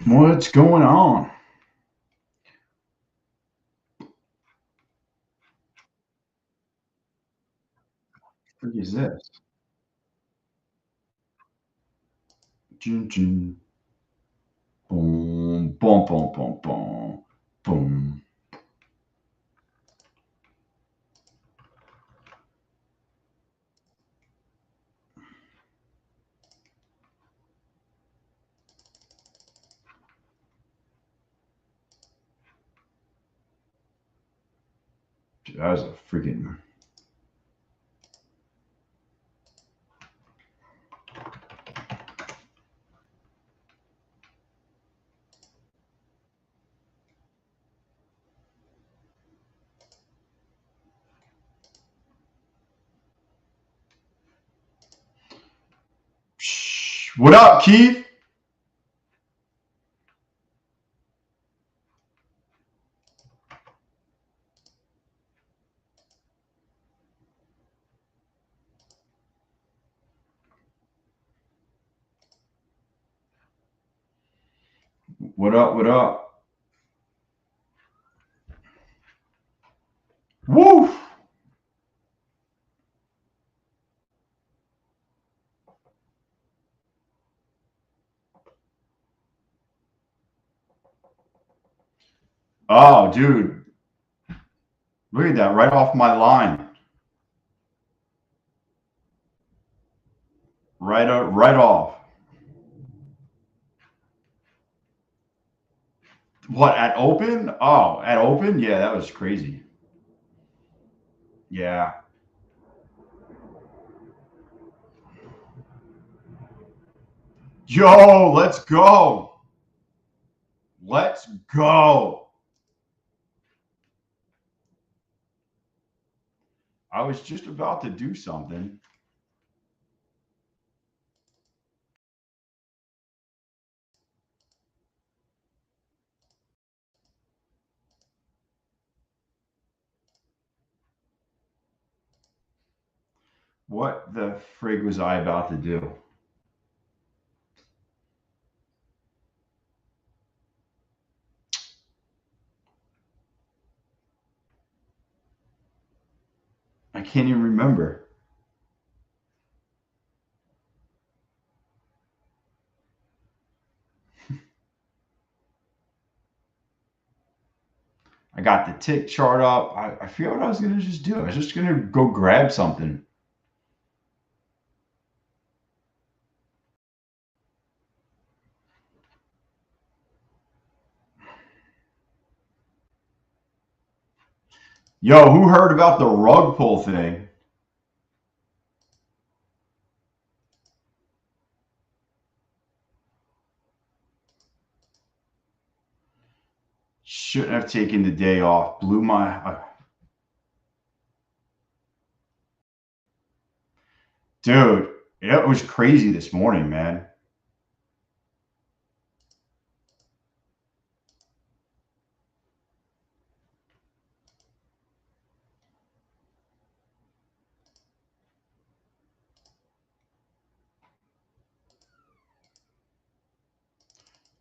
What's going on? What is this? Jun, jun. Boom, boom, boom, boom, boom, boom. That was a freaking. What up, Keith? What up? What up? Woo! Oh, dude, look at that! Right off my line. Right off. What at open? Oh, at open? Yeah, that was crazy. Yeah. Yo, let's go. Let's go. I was just about to do something. What the frig was I about to do? I can't even remember. I got the tick chart up. I forget what I was gonna just do. I was just gonna go grab something. Yo, who heard about the rug pull thing? Shouldn't have taken the day off. Blew my. Dude, it was crazy this morning, man.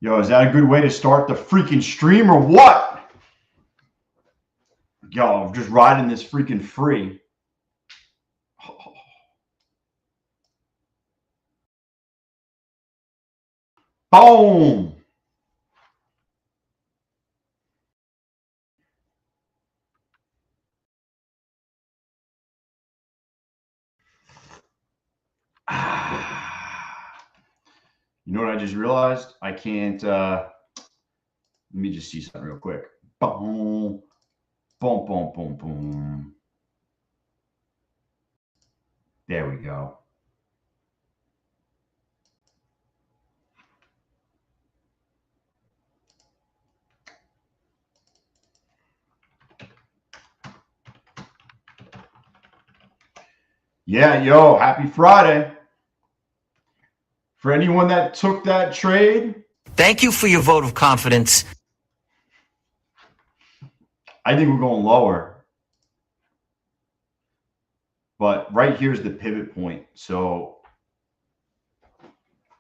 Yo, is that a good way to start the freaking stream or what? Yo, I'm just riding this freaking free. Boom! You know what I just realized? I can't. Let me just see something real quick. Boom, boom, boom, boom, boom. There we go. Yeah, yo, happy Friday. For anyone that took that trade, Thank you for your vote of confidence. I think we're going lower. But right here's the pivot point. So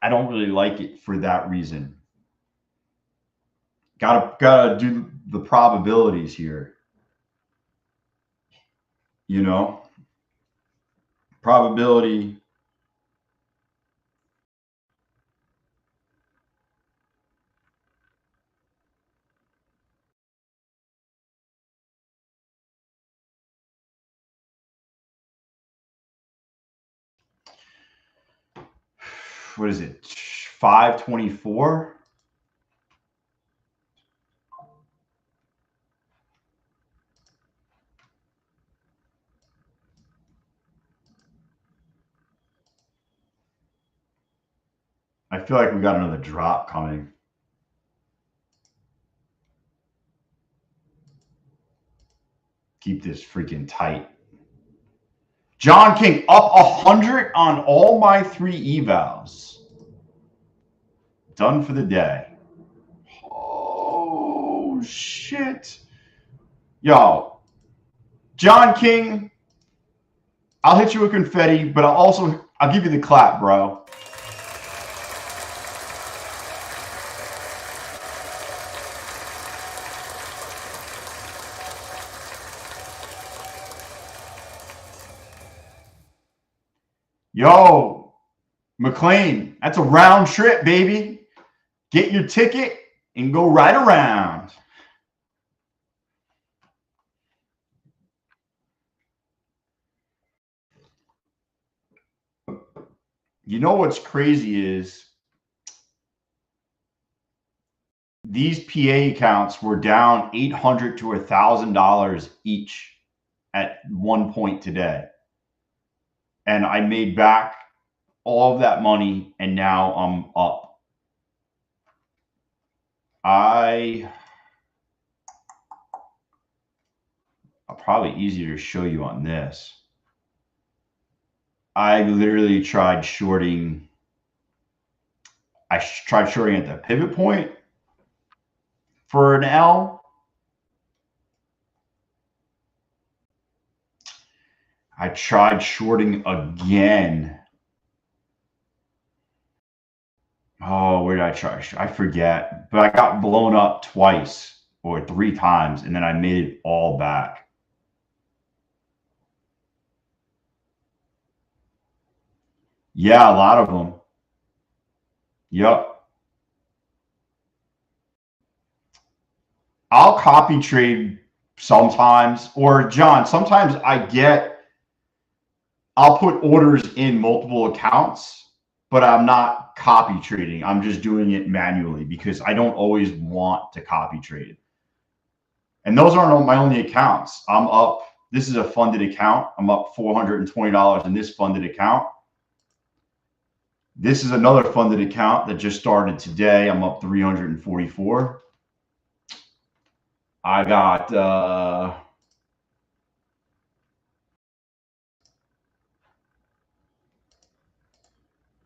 I don't really like it for that reason. Gotta do the probabilities here. You know, probability. What is it? 524. I feel like we got another drop coming. Keep this freaking tight. John King up 100 on all my 3 evals. Done for the day. Oh, shit. Yo, John King, I'll hit you with confetti, but I'll give you the clap, bro. Yo, McLean, that's a round trip, baby. Get your ticket and go right around. You know what's crazy is these PA accounts were down $800 to $1,000 each at one point today. And I made back all of that money, and now I'm up. I'll probably easier to show you on this. I literally tried shorting. I tried shorting at the pivot point for an L. I tried shorting again. Oh, where did I try? I forget, but I got blown up twice or 3 times, and then I made it all back. Yeah, a lot of them. Yep. I'll copy trade sometimes, or John, sometimes I'll put orders in multiple accounts, but I'm not copy trading. I'm just doing it manually because I don't always want to copy trade. And those aren't my only accounts. I'm up. This is a funded account. I'm up $420 in this funded account. This is another funded account that just started today. I'm up 344. I got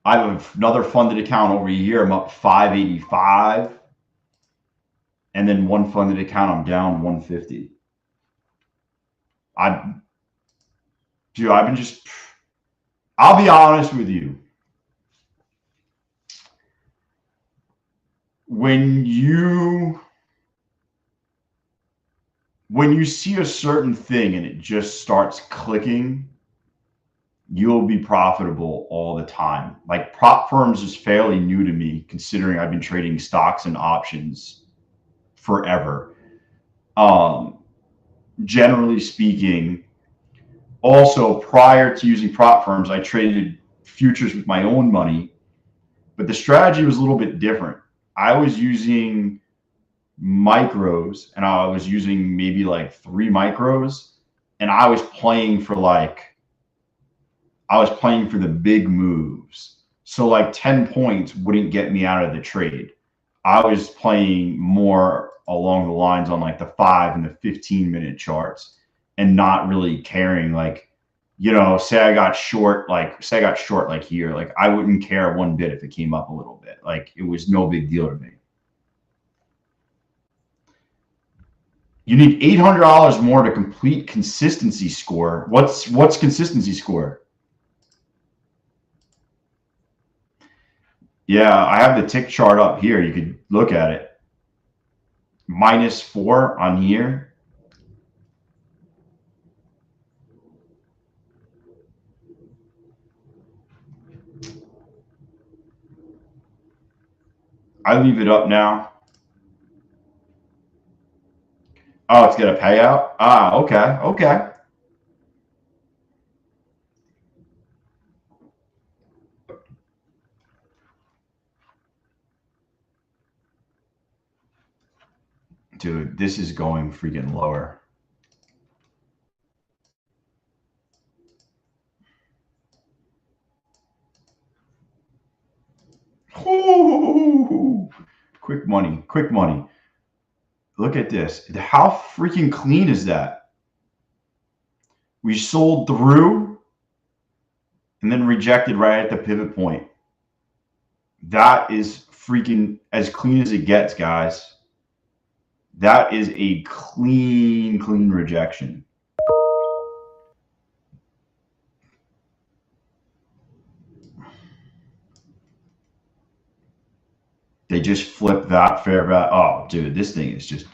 I have another funded account over here. I'm up 585. And then one funded account, I'm down 150. I've been just, I'll be honest with you. When you see a certain thing and it just starts clicking, you'll be profitable all the time. Like prop firms is fairly new to me, considering I've been trading stocks and options forever. Generally speaking, also prior to using prop firms, I traded futures with my own money, but the strategy was a little bit different. I was using micros, and I was using maybe like 3 micros, and I was playing for the big moves. So like 10 points wouldn't get me out of the trade. I was playing more along the lines on like the 5 and the 15-minute charts and not really caring. Like, you know, say I got short like here, like I wouldn't care one bit if it came up a little bit. Like it was no big deal to me. You need $800 more to complete consistency score. What's consistency score? Yeah, I have the tick chart up here. You could look at it. -4 on here. I leave it up now. Oh, it's got a payout? Ah, okay, okay. Dude, this is going freaking lower. Ooh, quick money, quick money. Look at this. How freaking clean is that? We sold through and then rejected right at the pivot point. That is freaking as clean as it gets, guys. That is a clean, clean rejection. They just flip that fair value. Oh, dude, this thing is just.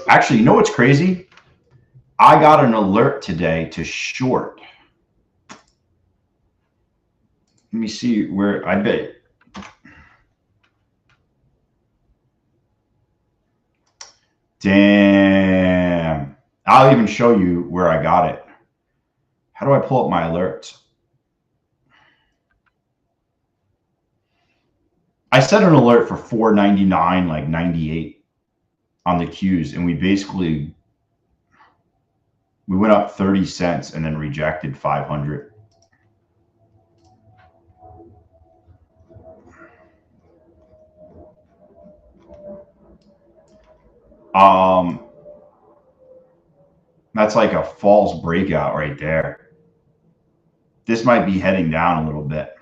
Actually, you know what's crazy? I got an alert today to short. Let me see where I bet. Damn. I'll even show you where I got it. How do I pull up my alerts? I set an alert for 499, like 98 on the Qs, and we went up 30 cents and then rejected 500. That's like a false breakout right there. This might be heading down a little bit.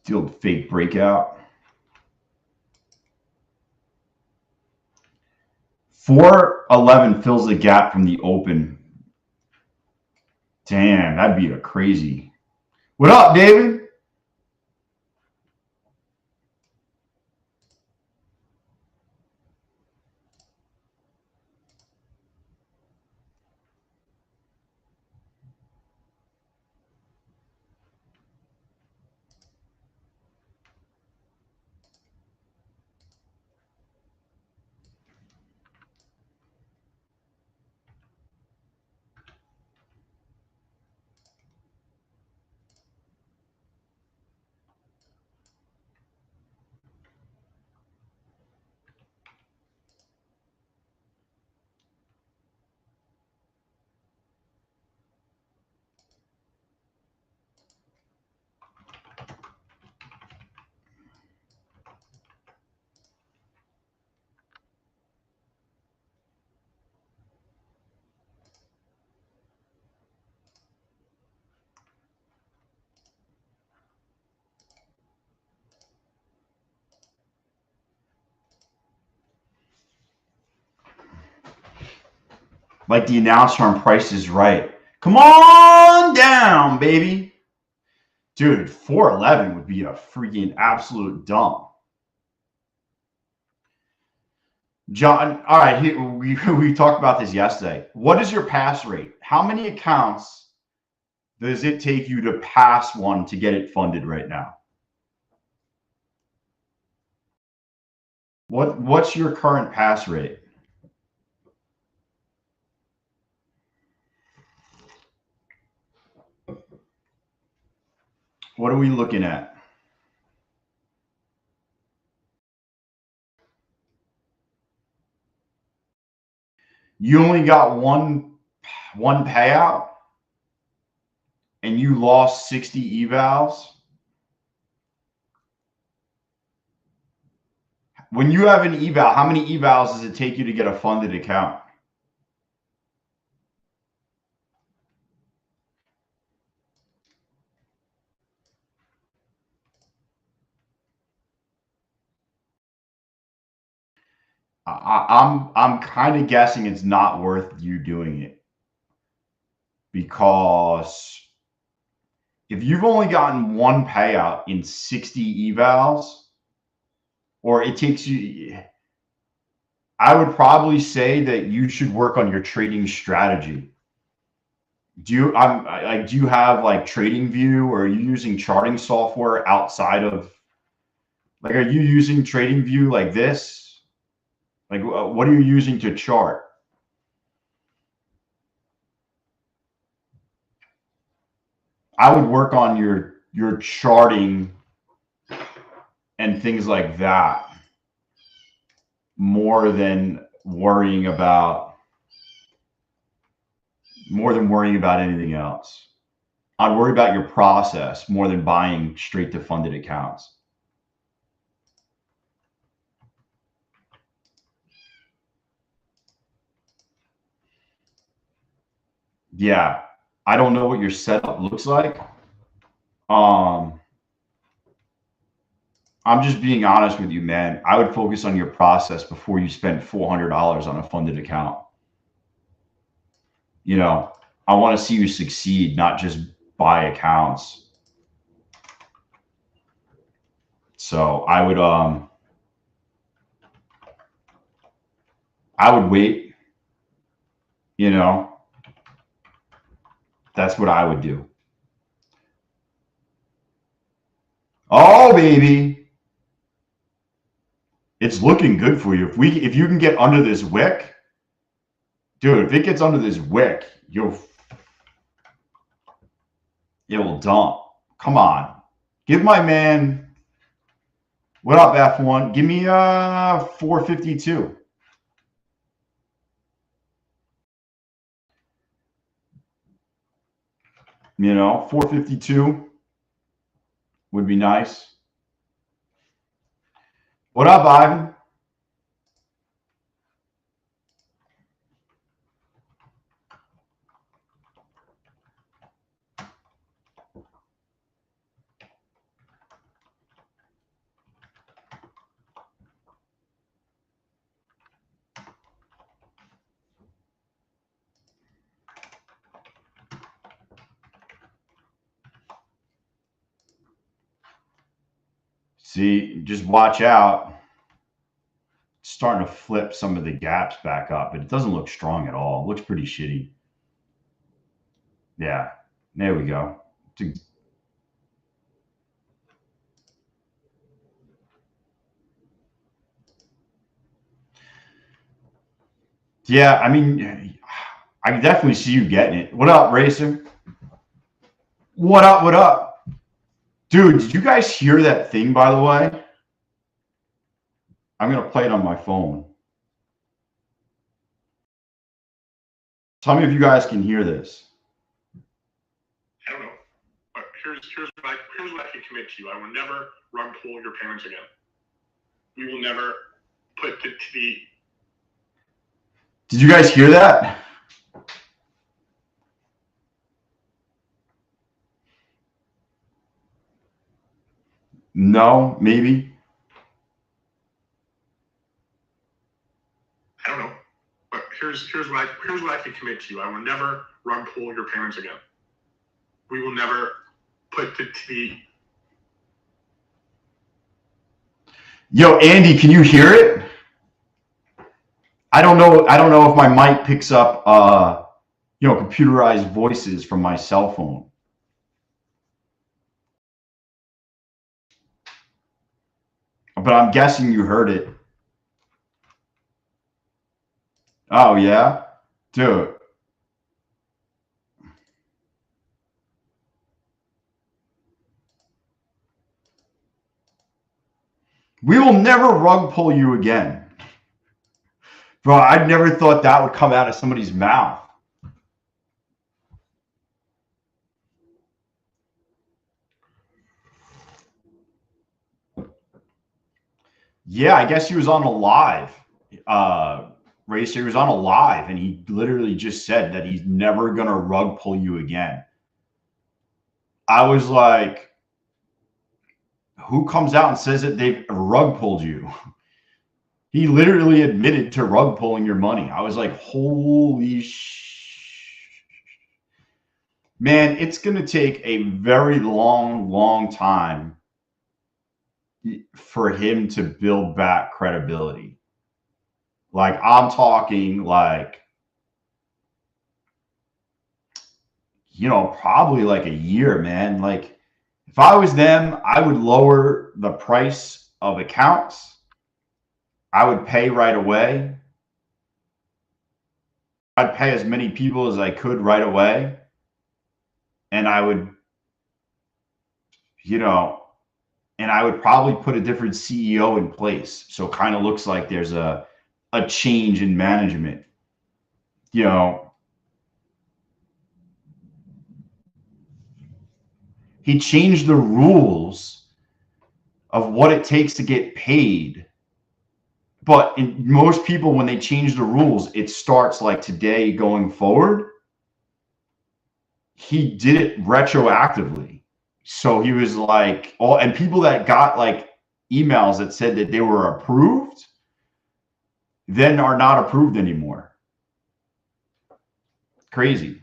The fake breakout. 411 fills the gap from the open. Damn, that'd be a crazy. What up, David? Like the announcer on Price is Right. Come on down, baby. Dude, 411 would be a freaking absolute dump. John, all right, we talked about this yesterday. What is your pass rate? How many accounts does it take you to pass one to get it funded right now? What's your current pass rate? What are we looking at? You only got one payout and you lost 60 evals. When you have an eval, how many evals does it take you to get a funded account? I'm kind of guessing it's not worth you doing it, because if you've only gotten one payout in 60 evals, or it takes you, I would probably say that you should work on your trading strategy. Do you have like Trading View, or are you using charting software outside of, like, are you using Trading View like this? Like, what are you using to chart? I would work on your charting and things like that more than worrying about anything else. I'd worry about your process more than buying straight to funded accounts. Yeah, I don't know what your setup looks like. I'm just being honest with you, man. I would focus on your process before you spend $400 on a funded account. You know, I want to see you succeed, not just buy accounts. So I would wait, you know. That's what I would do. Oh, baby. It's looking good for you. If you can get under this wick, dude, if it gets under this wick, it will dump. Come on. Give my man, what up, F1? Give me 452. You know, 452 would be nice. What up, Ivan? See, just watch out. It's starting to flip some of the gaps back up, but it doesn't look strong at all. It looks pretty shitty. Yeah, there we go. Yeah, I mean, I can definitely see you getting it. What up, Racer? What up? What up? Dude, did you guys hear that thing, by the way? I'm going to play it on my phone. Tell me if you guys can hear this. I don't know. But here's what I can commit to you. I will never rug pull your parents again. We will never put the Did you guys hear that? No, maybe. I don't know. But here's what I can commit to you. I will never rug pull your parents again. We will never put the Yo, Andy, can you hear it? I don't know if my mic picks up computerized voices from my cell phone. But I'm guessing you heard it. Oh yeah? Dude. We will never rug pull you again. Bro, I never thought that would come out of somebody's mouth. Yeah, I guess he was on a live. Racer, he was on a live, and he literally just said that he's never going to rug pull you again. I was like, who comes out and says that they've rug pulled you? He literally admitted to rug pulling your money. I was like, holy man, it's going to take a very long time for him to build back credibility. Like, I'm talking like, probably like a year, man. Like, if I was them, I would lower the price of accounts. I would pay right away. I'd pay as many people as I could right away. And I would, and I would probably put a different CEO in place. So it kind of looks like there's a change in management. He changed the rules of what it takes to get paid. But most people, when they change the rules, it starts like today going forward. He did it retroactively. So he was like, and people that got like emails that said that they were approved, then are not approved anymore. Crazy.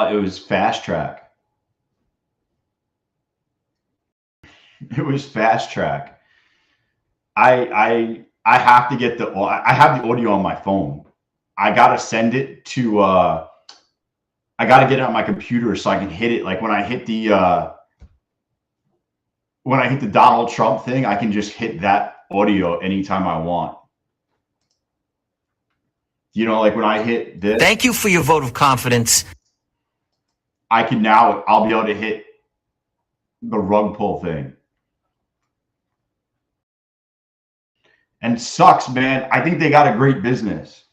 It was Fast Track. It was Fast Track. I have to get I have the audio on my phone. I gotta send it to I gotta get it on my computer so I can hit it. Like when I hit the Donald Trump thing, I can just hit that audio anytime I want. Like when I hit this. Thank you for your vote of confidence. I'll be able to hit the rug pull thing. And sucks, man. I think they got a great business.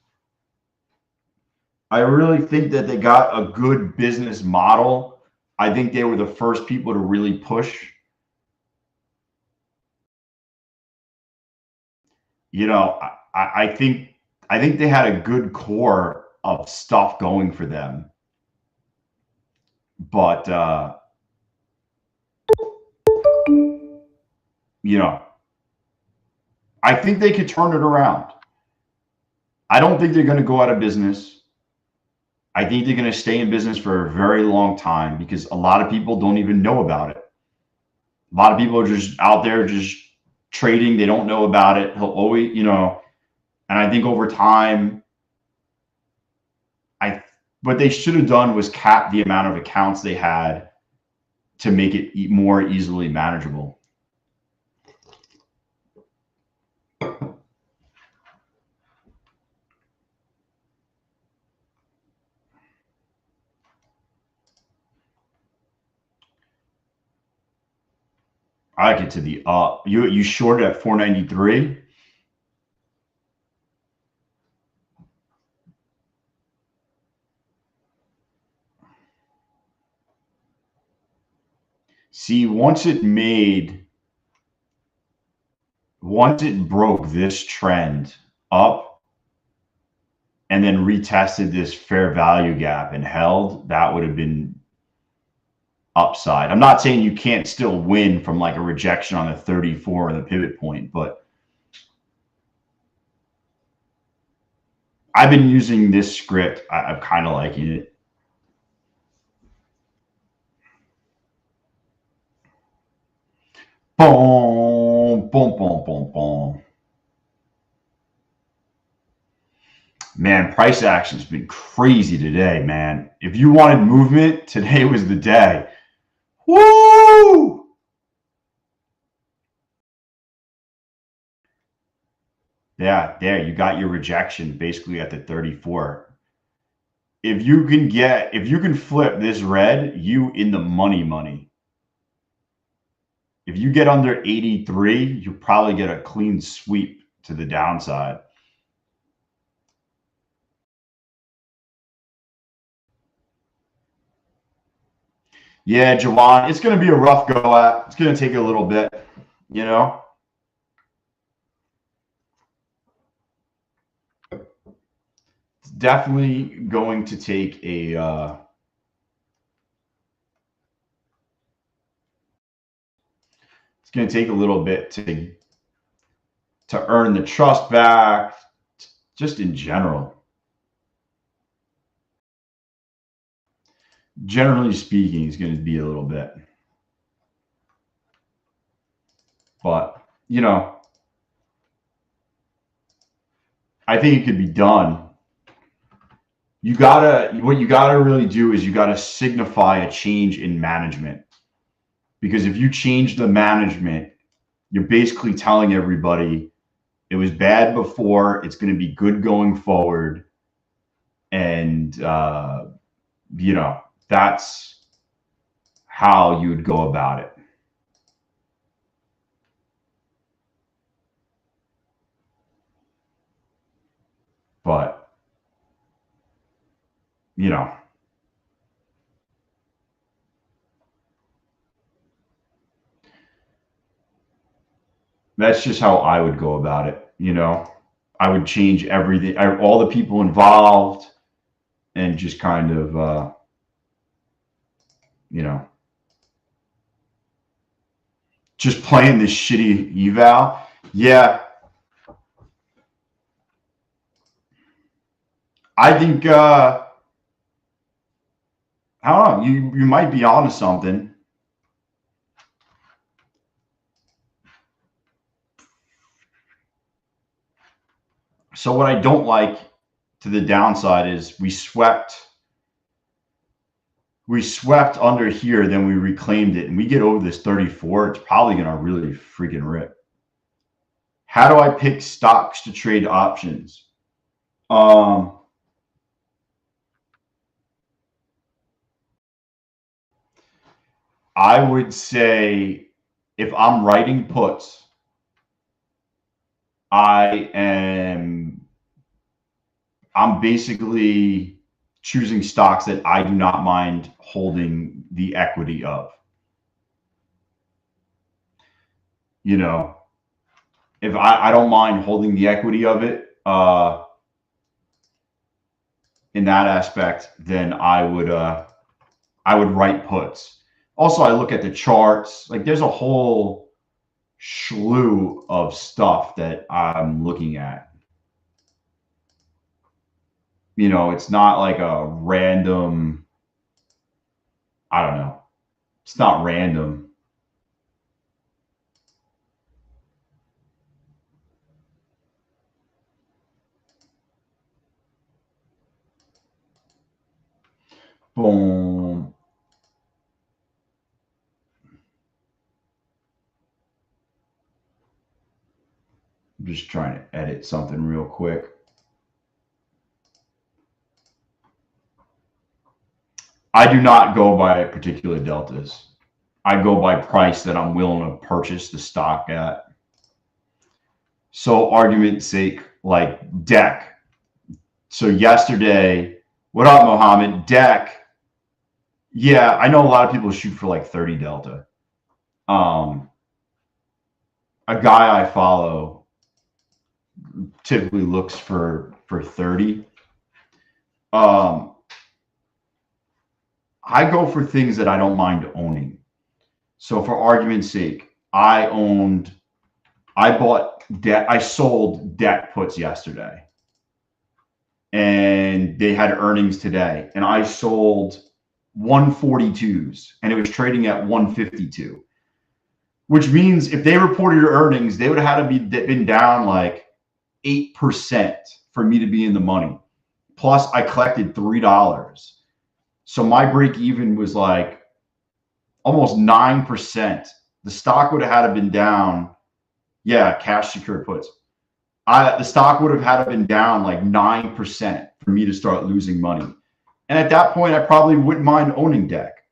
I really think that they got a good business model. I think they were the first people to really push. I think they had a good core of stuff going for them. But I think they could turn it around. I don't think they're going to go out of business. I think they're going to stay in business for a very long time because a lot of people don't even know about it. A lot of people are just out there just trading. They don't know about it. He'll always, and I think over time, what they should have done was cap the amount of accounts they had to make it more easily manageable. I get to the up. You shorted at 493. See, once it broke this trend up and then retested this fair value gap and held, that would have been upside. I'm not saying you can't still win from like a rejection on the 34 or the pivot point, but I've been using this script. I'm kind of liking it. Boom, boom, boom, boom, boom. Man, price action's been crazy today, man. If you wanted movement, today was the day. Woo! Yeah, there, you got your rejection basically at the 34. If you can flip this red, you in the money. If you get under 83, you'll probably get a clean sweep to the downside. Yeah, Jawan, it's going to be a rough go at. It's going to take a little bit, you know. It's definitely going to take a it's going to take a little bit to earn the trust back, just in general. Generally speaking, it's going to be a little bit. But, you know, I think it could be done. What you gotta really do is you gotta signify a change in management. Because if you change the management, you're basically telling everybody it was bad before, it's going to be good going forward. And, you know, that's how you would go about it. But, you know, that's just how I would go about it. You know, I would change everything, all the people involved, and just kind of, you know, just playing this shitty eval. Yeah. I think, I don't know, you might be onto something. So what I don't like to the downside is we swept under here, then we reclaimed it, and we get over this 34, it's probably going to really freaking rip. How do I pick stocks to trade options? I would say if I'm writing puts, I'm basically choosing stocks that I do not mind holding the equity of. You know, if I don't mind holding the equity of it in that aspect, then I would write puts. Also, I look at the charts. Like, there's a whole slew of stuff that I'm looking at. You know, it's not like a random, I don't know. It's not random. Boom. I'm just trying to edit something real quick. I do not go by particular deltas. I go by price that I'm willing to purchase the stock at. So, argument's sake, like deck. So yesterday, what up, Mohammed? Deck. Yeah, I know a lot of people shoot for like 30 delta. A guy I follow typically looks for 30. I go for things that I don't mind owning. So for argument's sake, I sold debt puts yesterday, and they had earnings today, and I sold 142s, and it was trading at 152, which means if they reported earnings, they would have had to been down like 8% for me to be in the money. Plus, I collected $3. So my break even was like almost 9%. The stock would have had to been down. Yeah, cash secured puts. The stock would have had to been down like 9% for me to start losing money. And at that point, I probably wouldn't mind owning deck.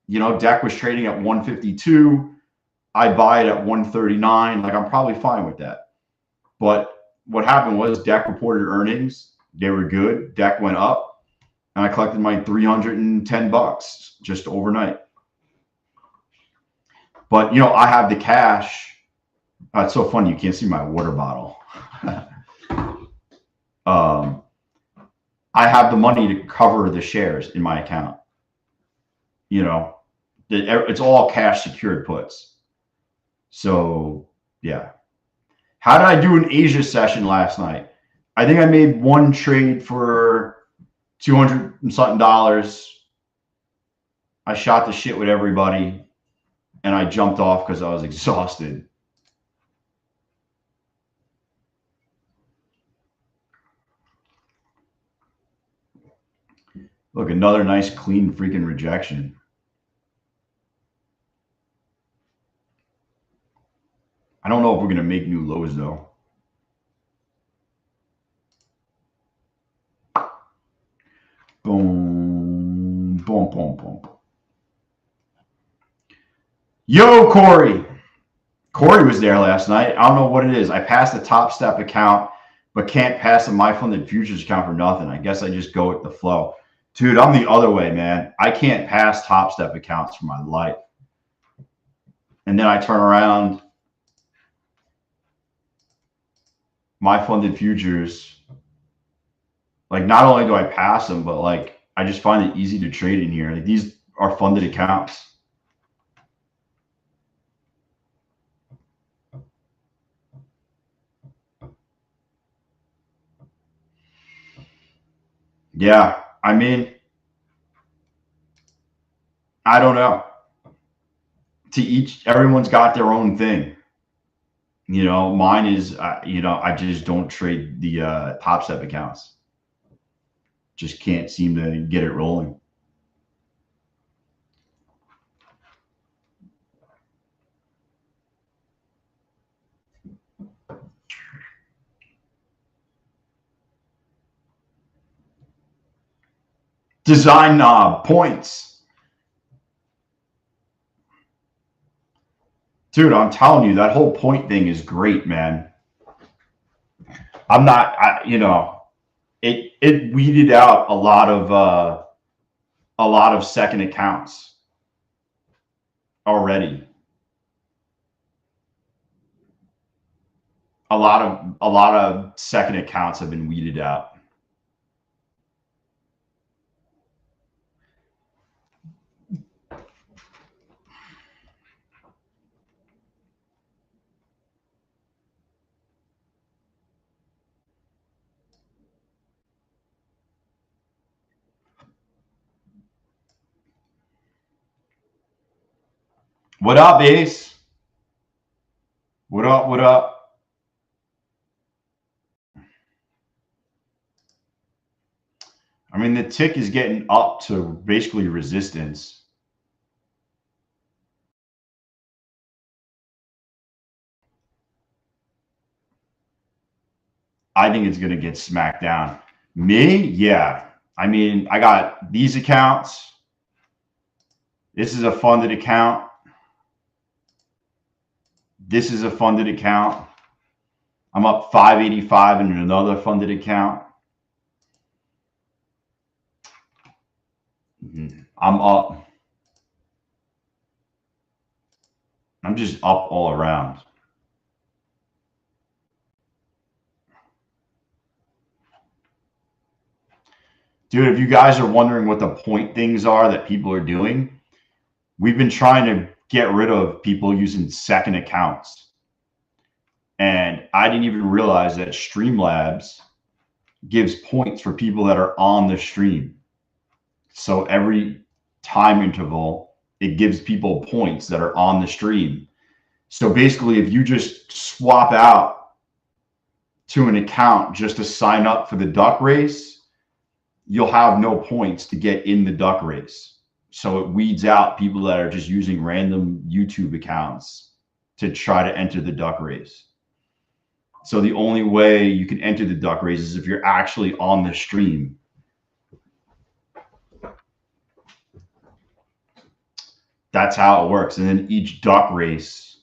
You know, deck was trading at 152. I buy it at 139. Like, I'm probably fine with that. But what happened was Deck reported earnings. They were good. Deck went up, and I collected my $310 just overnight. But, you know, I have the cash. It's so funny. You can't see my water bottle. I have the money to cover the shares in my account. You know, it's all cash secured puts. So, yeah. How did I do an Asia session last night? I think I made one trade for $200 and something. I shot the shit with everybody, and I jumped off because I was exhausted. Look, another nice, clean freaking rejection. I don't know if we're going to make new lows, though. Boom, boom, boom, boom. Yo, Corey. Corey was there last night. I don't know what it is. I passed the Topstep account, but can't pass the My Funded Futures account for nothing. I guess I just go with the flow. Dude, I'm the other way, man. I can't pass Topstep accounts for my life. And then I turn around, My Funded Futures. Like, not only do I pass them, but like, I just find it easy to trade in here. Like, these are funded accounts. Yeah, I mean, I don't know. Everyone's got their own thing. You know, mine is, you know, I just don't trade the Topstep accounts. Just can't seem to get it rolling. Design knob points. Dude, I'm telling you, that whole point thing is great, man. I'm not, you know, it weeded out a lot of second accounts already. A lot of second accounts have been weeded out. What up, Ace? What up? What up? I mean, the tick is getting up to basically resistance. I think it's going to get smacked down. Me? Yeah. I mean, I got these accounts. This is a funded account. This is a funded account. I'm up 585 in another funded account. I'm up. I'm just up all around. Dude, if you guys are wondering what the point things are that people are doing, we've been trying to get rid of people using second accounts. And I didn't even realize that Streamlabs gives points for people that are on the stream. So every time interval, it gives people points that are on the stream. So basically, if you just swap out to an account just to sign up for the duck race, you'll have no points to get in the duck race. So it weeds out people that are just using random YouTube accounts to try to enter the duck race. So the only way you can enter the duck race is if you're actually on the stream. That's how it works. And then each duck race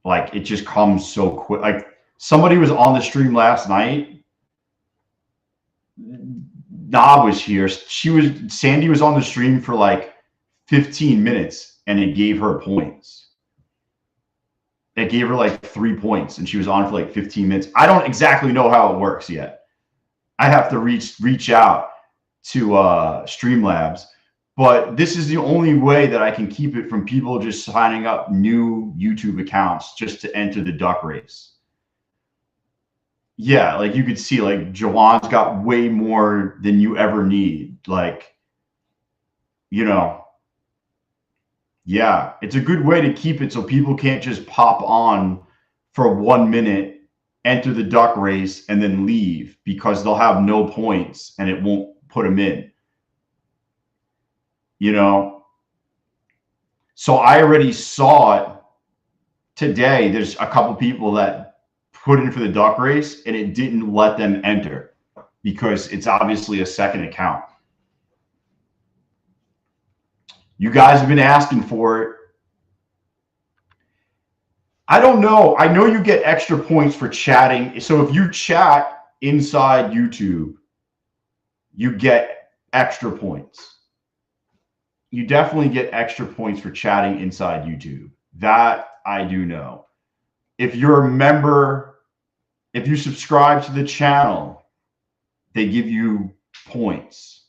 Like it just comes so quick. Like somebody was on the stream last night. Nah was here. Sandy was on the stream for like 15 minutes and it gave her points. It gave her like 3 points and she was on for like 15 minutes. I don't exactly know how it works yet. I have to reach out to Streamlabs, but this is the only way that I can keep it from people just signing up new YouTube accounts just to enter the duck race. Yeah, like you could see, like Jawan's got way more than you ever need. Like, you know, yeah, it's a good way to keep it so people can't just pop on for 1 minute, enter the duck race, and then leave because they'll have no points and it won't put them in. You know? So I already saw it today. There's a couple people that put in for the duck race and it didn't let them enter because it's obviously a second account. You guys have been asking for it. I don't know. I know you get extra points for chatting. So if you chat inside YouTube, you get extra points. You definitely get extra points for chatting inside YouTube. That I do know. If you're a member, if you subscribe to the channel, they give you points.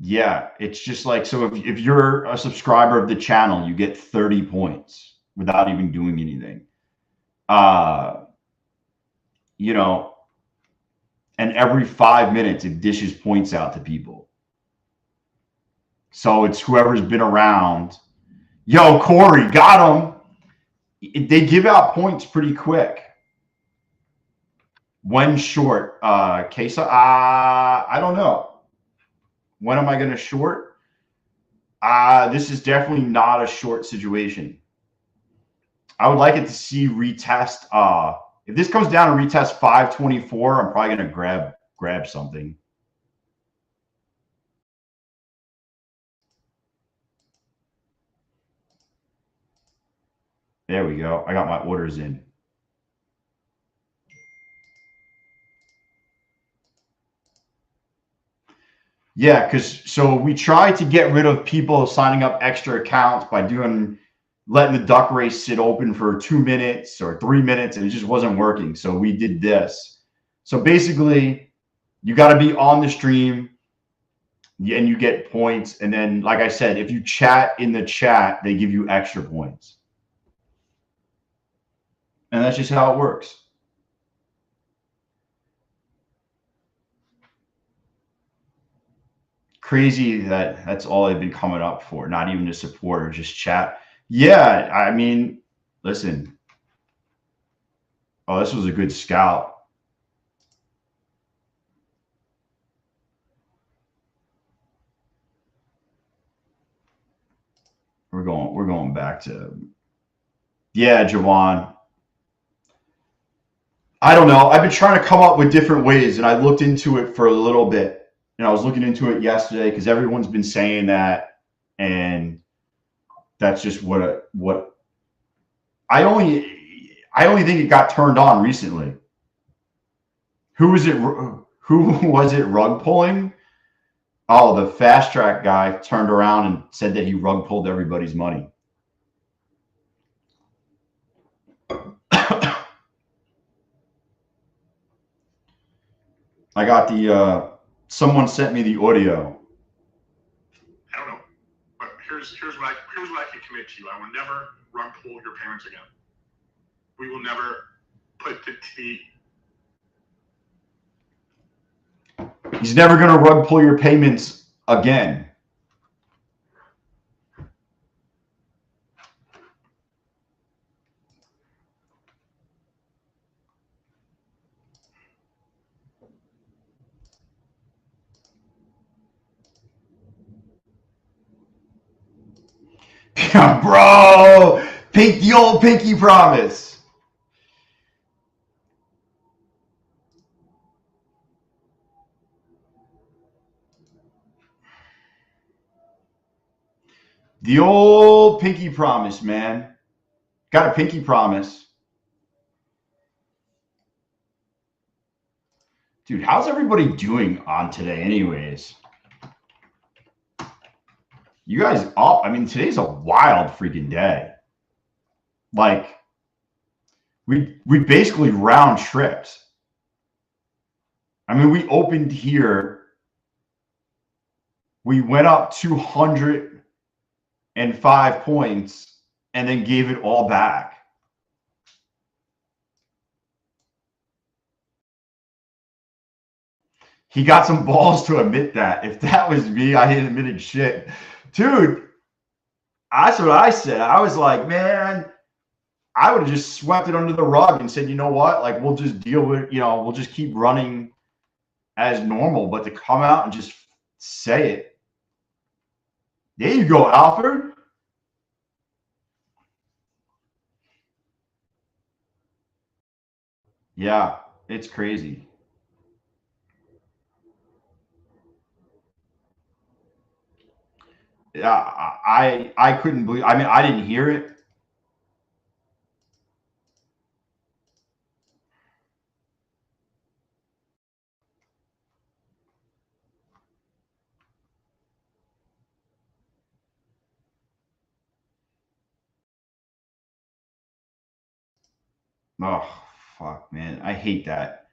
Yeah, it's just like, so if you're a subscriber of the channel, you get 30 points without even doing anything. You know, and every 5 minutes it dishes points out to people. So it's whoever's been around. Yo, Corey, got him. They give out points pretty quick. When short, Kesa, I don't know. When am I going to short? This is definitely not a short situation. I would like it to see retest. If this comes down to retest 524, I'm probably going to grab something. There we go. I got my orders in. Yeah, so we tried to get rid of people signing up extra accounts by letting the duck race sit open for 2 minutes or 3 minutes, and it just wasn't working. So we did this. So basically, you got to be on the stream and you get points. And then, like I said, if you chat in the chat, they give you extra points. And that's just how it works. Crazy that that's all they've been coming up for, not even to support or just chat. Yeah, I mean, listen. Oh, this was a good scout. We're going back to, yeah, Jawan. I don't know. I've been trying to come up with different ways, and I looked into it for a little bit. And I was looking into it yesterday because everyone's been saying that, and that's just what I only think it got turned on recently. Who was it rug pulling? Oh, the fast track guy turned around and said that he rug pulled everybody's money. I got the someone sent me the audio. I don't know, but here's what I can commit to you. I will never rug pull your parents again. We will never put the He's never going to rug pull your payments again. Bro, the old pinky promise. The old pinky promise, man. Got a pinky promise. Dude, how's everybody doing on today anyways? You guys up? I mean, today's a wild freaking day. Like, we basically round tripped. I mean, we opened here. We went up 205 points and then gave it all back. He got some balls to admit that. If that was me, I ain't admitted shit. Dude, that's what I said. I was like, man, I would have just swept it under the rug and said, you know what? Like, we'll just deal with, we'll just keep running as normal. But to come out and just say it. There you go, Alfred. Yeah, it's crazy. Yeah, I couldn't believe. I mean, I didn't hear it. Oh, fuck, man. I hate that.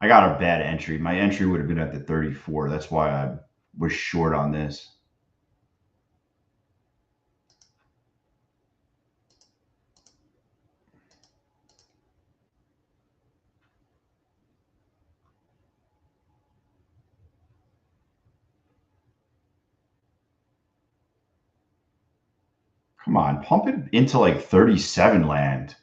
I got a bad entry. My entry would have been at the 34. That's why I was short on this. Come on, pump it into like 37 land.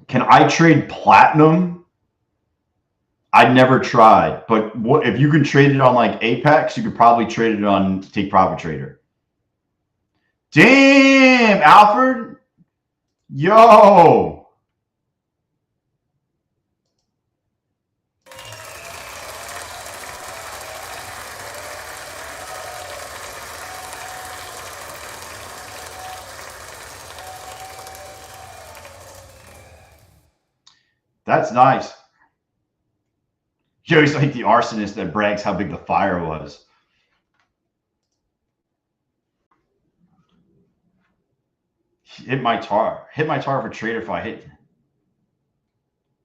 Can I trade platinum? I never tried, but what if you can trade it on like Apex? You could probably trade it on Take Profit Trader. Damn, Alfred, yo. That's nice. Joey's like the arsonist that brags how big the fire was. Hit my tar. Hit my tar for trader if I hit.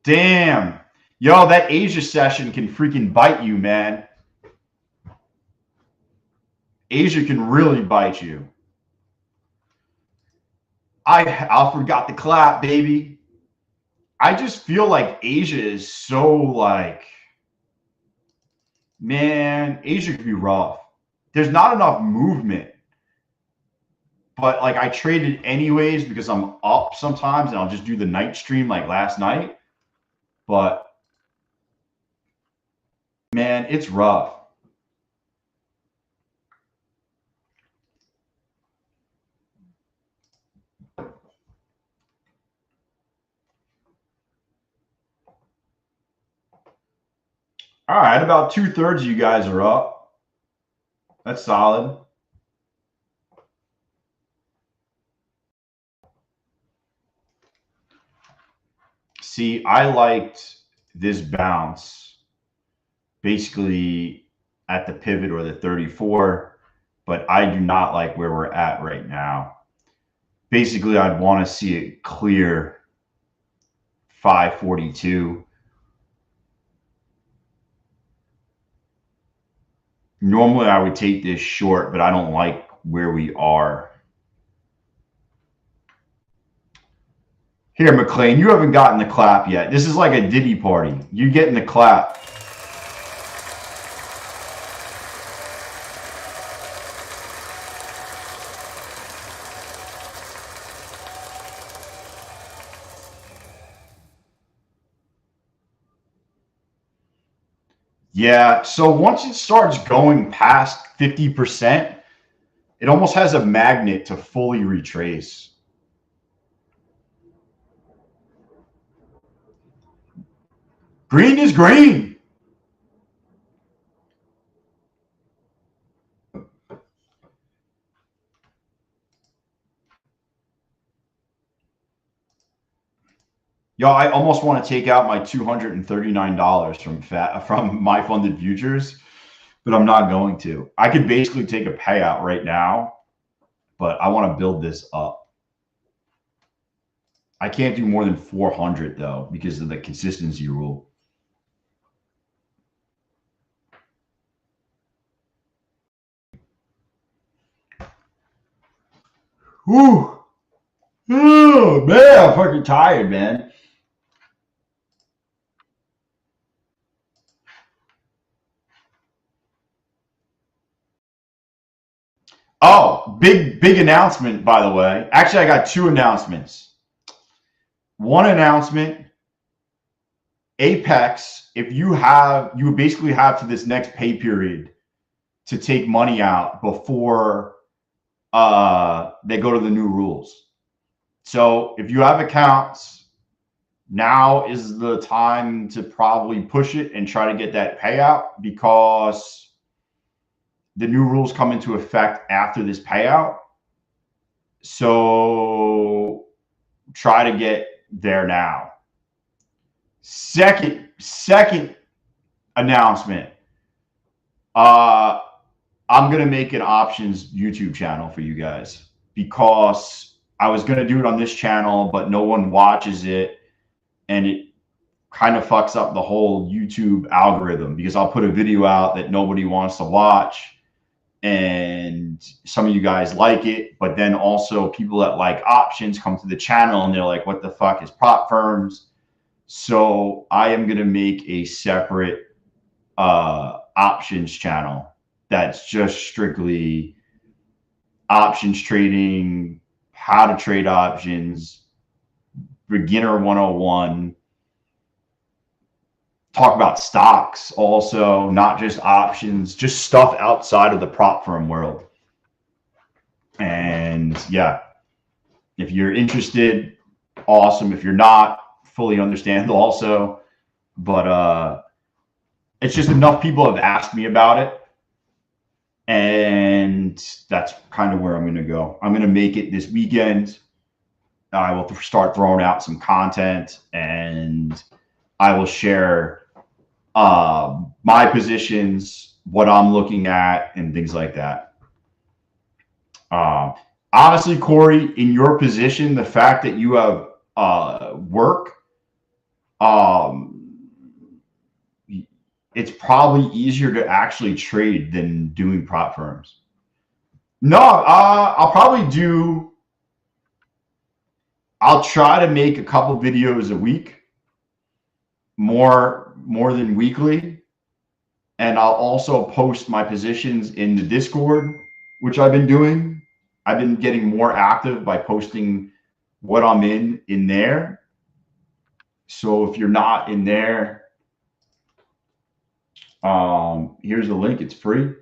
Damn. Yo, that Asia session can freaking bite you, man. Asia can really bite you. Alfred got the clap, baby. I just feel like Asia is so like, man, Asia could be rough. There's not enough movement. But like I traded anyways because I'm up sometimes and I'll just do the night stream like last night. But man, it's rough. All right, about 2/3 of you guys are up. That's solid. See, I liked this bounce basically at the pivot or the 34, but I do not like where we're at right now. Basically, I'd want to see it clear 542. Normally, I would take this short, but I don't like where we are. Here, McLean, you haven't gotten the clap yet. This is like a Diddy party. You getting the clap. Yeah, so once it starts going past 50%, it almost has a magnet to fully retrace. Green is green. Yo, I almost want to take out my $239 from my funded futures, but I'm not going to. I could basically take a payout right now, but I want to build this up. I can't do more than 400 though because of the consistency rule. Whew. Oh man, I'm fucking tired, man. Oh, big announcement, by the way. Actually, I got two announcements. One announcement, Apex, if you basically have to this next pay period to take money out before they go to the new rules. So if you have accounts, now is the time to probably push it and try to get that payout because the new rules come into effect after this payout. So try to get there now. Second announcement. I'm going to make an options YouTube channel for you guys because I was going to do it on this channel, but no one watches it and it kind of fucks up the whole YouTube algorithm because I'll put a video out that nobody wants to watch and some of you guys like it, but then also people that like options come to the channel and they're like, what the fuck is prop firms? So I am going to make a separate options channel that's just strictly options trading, how to trade options, beginner 101, talk about stocks also, not just options, just stuff outside of the prop firm world. And yeah, if you're interested, awesome. If you're not, fully understand also. But it's just enough people have asked me about it. And that's kind of where I'm going to go. I'm going to make it this weekend. I will start throwing out some content and I will share my positions, what I'm looking at, and things like that. Honestly, Corey, in your position, the fact that you have work, it's probably easier to actually trade than doing prop firms. No, I'll try to make a couple videos a week, more than weekly. And I'll also post my positions in the Discord, which I've been doing. I've been getting more active by posting what I'm in there. So if you're not in there, here's the link. It's free.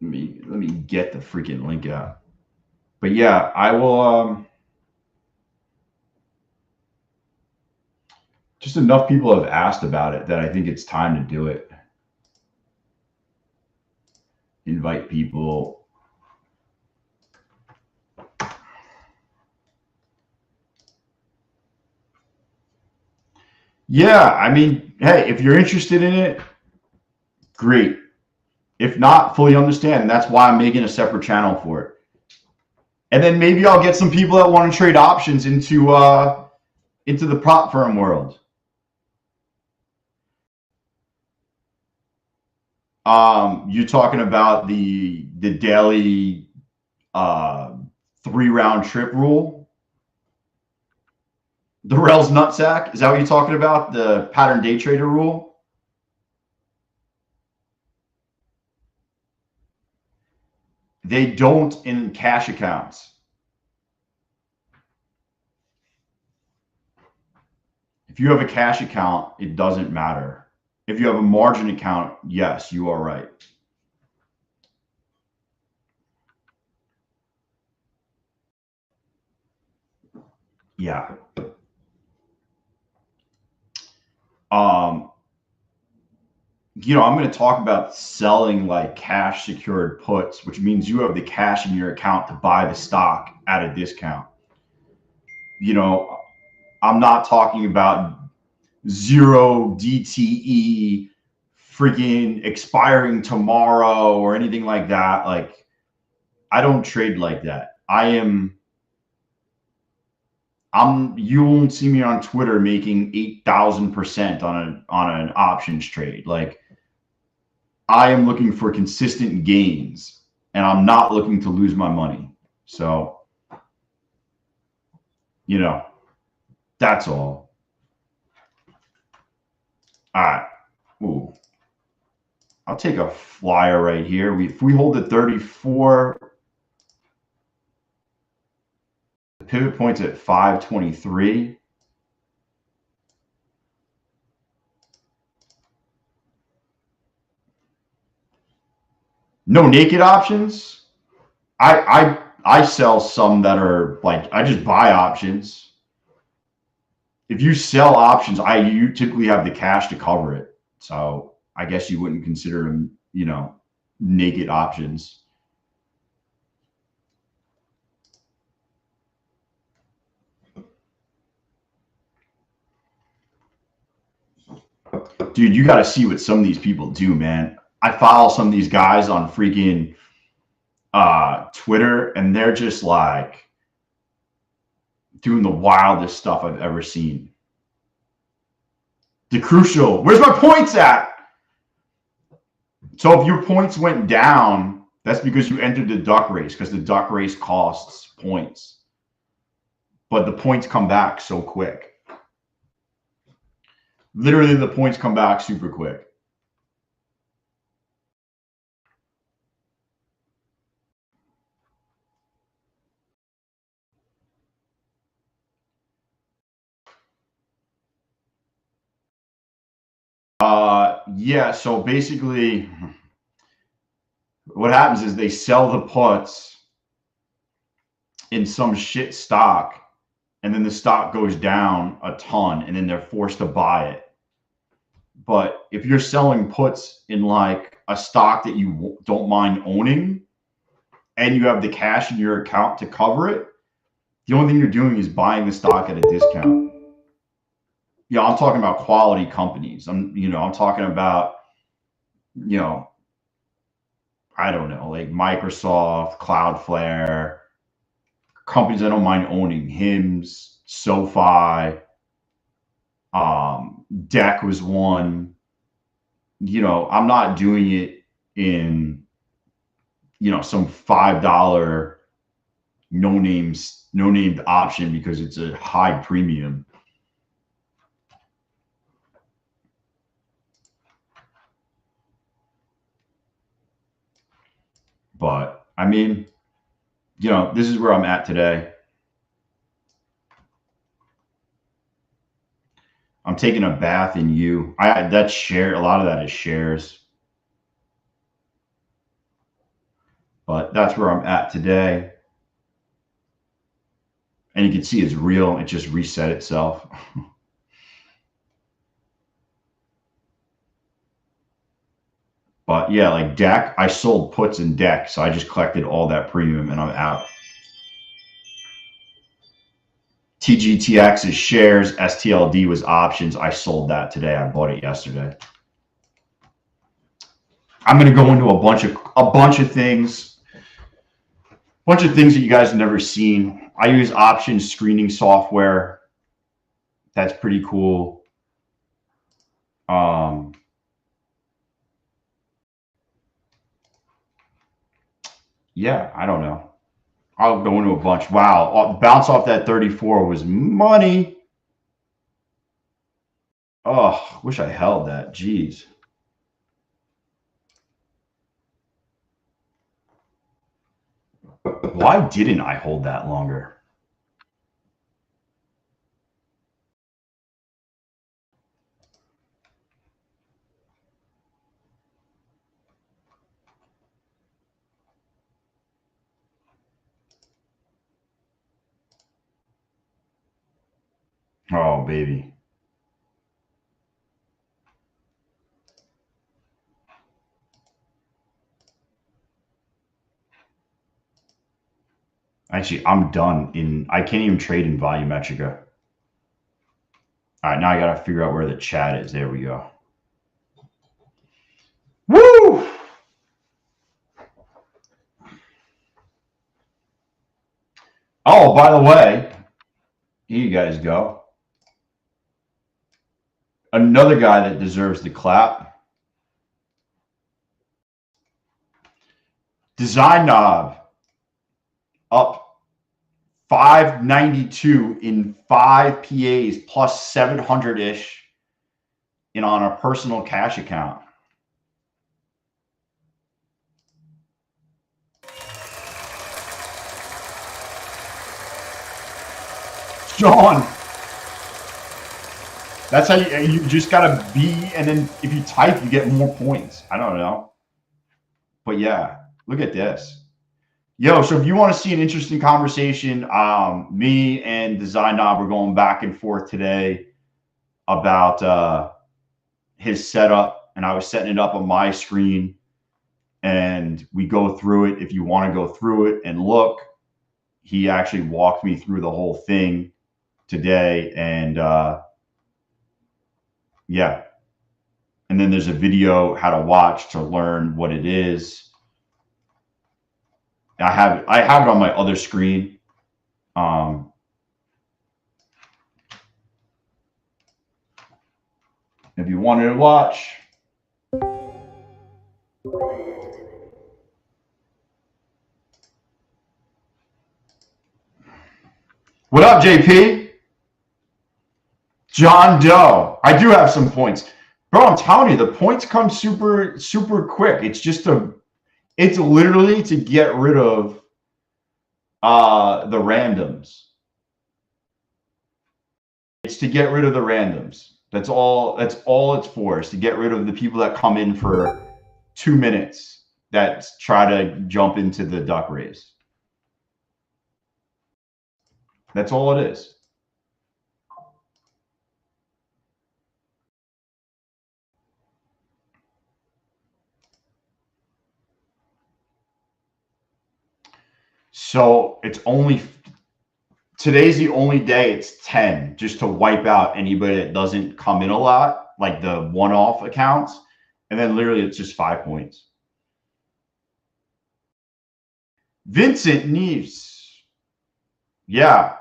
Let me get the freaking link out. But yeah, I will. Just enough people have asked about it that I think it's time to do it. Invite people. Yeah, I mean, hey, if you're interested in it, great. If not, fully understand. And that's why I'm making a separate channel for it. And then maybe I'll get some people that want to trade options into the prop firm world. You're talking about the daily 3-round trip rule. The Rails nutsack. Is that what you're talking about? The pattern day trader rule? They don't in cash accounts. If you have a cash account, it doesn't matter. If you have a margin account, yes, you are right. Yeah. I'm going to talk about selling like cash secured puts, which means you have the cash in your account to buy the stock at a discount. I'm not talking about zero DTE freaking expiring tomorrow or anything like that. Like, I don't trade like that. You won't see me on Twitter making 8,000% on an options trade. Like, I am looking for consistent gains, and I'm not looking to lose my money. So, that's all. All right. Ooh. I'll take a flyer right here. If we hold the 34, the pivot point's at 523. No naked options. I sell some that are like, I just buy options. If you sell options, you typically have the cash to cover it. So I guess you wouldn't consider them, naked options. Dude, you got to see what some of these people do, man. I follow some of these guys on freaking Twitter, and they're just like doing the wildest stuff I've ever seen. The crucial, where's my points at? So if your points went down, that's because you entered the duck race, because the duck race costs points. But the points come back so quick. Literally, the points come back super quick. Yeah, so basically what happens is they sell the puts in some shit stock, and then the stock goes down a ton, and then they're forced to buy it. But if you're selling puts in like a stock that you don't mind owning, and you have the cash in your account to cover it, the only thing you're doing is buying the stock at a discount. Yeah, I'm talking about quality companies. I'm talking about, I don't know, like Microsoft, Cloudflare, companies I don't mind owning. Hims, SoFi, Deck was one. I'm not doing it in, some $5 no named option because it's a high premium. But I mean, this is where I'm at today. I'm taking a bath in you. That's share. A lot of that is shares. But that's where I'm at today. And you can see it's real. It just reset itself. But yeah, like Deck, I sold puts in Deck. So I just collected all that premium and I'm out. TGTX is shares. STLD was options. I sold that today. I bought it yesterday. I'm going to go into a bunch of things. Bunch of things that you guys have never seen. I use options screening software. That's pretty cool. Yeah, I don't know. I'll go into a bunch. Wow, bounce off that 34 was money. Oh, wish I held that. Jeez. Why didn't I hold that longer? Oh, baby. Actually, I'm done. I can't even trade in Volumetrica. All right, now I got to figure out where the chat is. There we go. Woo! Oh, by the way, here you guys go. Another guy that deserves the clap. Design Knob up 592 in 5 PAs plus 700-ish in on a personal cash account. Sean, that's how you just gotta be, and then if you type, you get more points. I don't know, but yeah, look at this. Yo, so if you want to see an interesting conversation, me and Design Knob are going back and forth today about his setup, and I was setting it up on my screen, and we go through it. If you want to go through it and look, he actually walked me through the whole thing today, and yeah. And then there's a video how to watch to learn what it is. I have it on my other screen. If you wanted to watch. What up, JP? John Doe. I do have some points. Bro, I'm telling you, the points come super, super quick. It's just it's literally to get rid of the randoms. It's to get rid of the randoms. That's all it's for, is to get rid of the people that come in for 2 minutes that try to jump into the duck race. That's all it is. So today's the only day it's 10, just to wipe out anybody that doesn't come in a lot, like the one-off accounts. And then literally it's just 5 points. Vincent Neves. Yeah.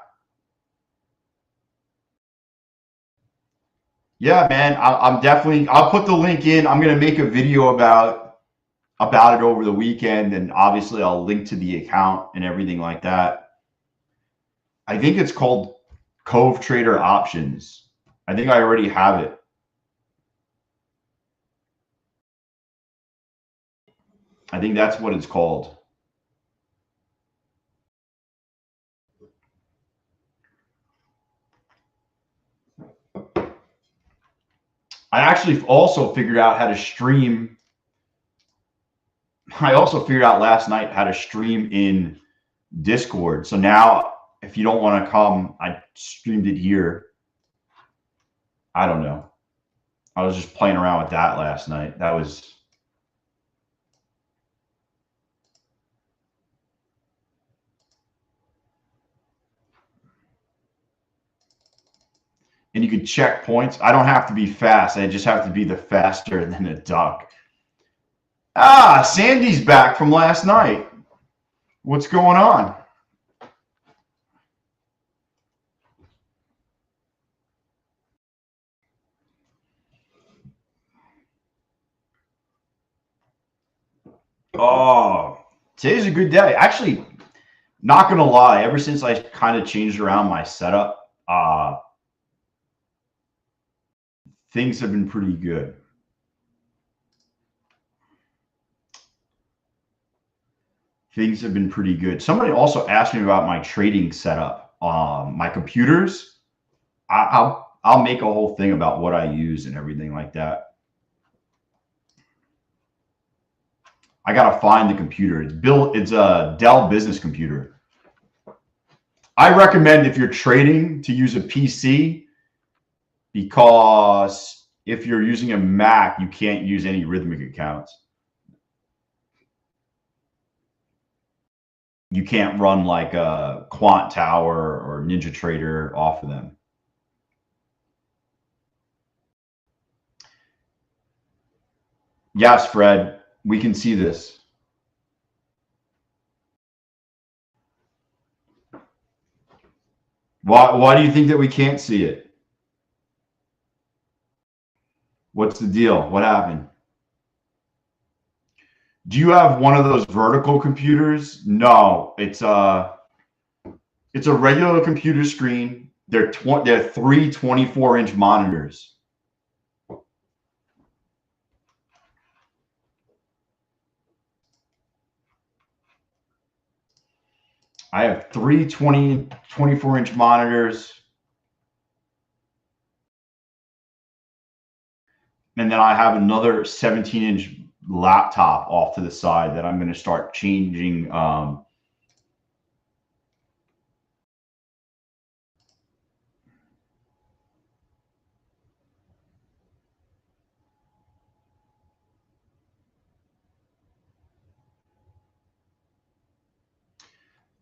Yeah, man. I'll put the link in. I'm going to make a video about it over the weekend. And obviously I'll link to the account and everything like that. I think it's called Cove Trader Options. I think I already have it. I think that's what it's called. I actually also figured out how to stream. I also figured out last night how to stream in Discord. So now if you don't want to come, I streamed it here. I don't know. I was just playing around with that last night. That was... And you could check points. I don't have to be fast. I just have to be the faster than a duck. Ah, Sandy's back from last night. What's going on? Oh, today's a good day. Actually, not going to lie, ever since I kind of changed around my setup, things have been pretty good. Things have been pretty good. Somebody also asked me about my trading setup. My computers, I'll make a whole thing about what I use and everything like that. I gotta find the computer. It's a Dell business computer. I recommend, if you're trading, to use a PC, because if you're using a Mac, you can't use any Rhythmic accounts. You can't run like a Quant Tower or NinjaTrader off of them. Yes, Fred, we can see this. Why do you think that we can't see it? What's the deal? What happened? Do you have one of those vertical computers? No, it's a regular computer screen. They're three 24-inch monitors. I have three 24-inch monitors. And then I have another 17-inch laptop off to the side that I'm going to start changing.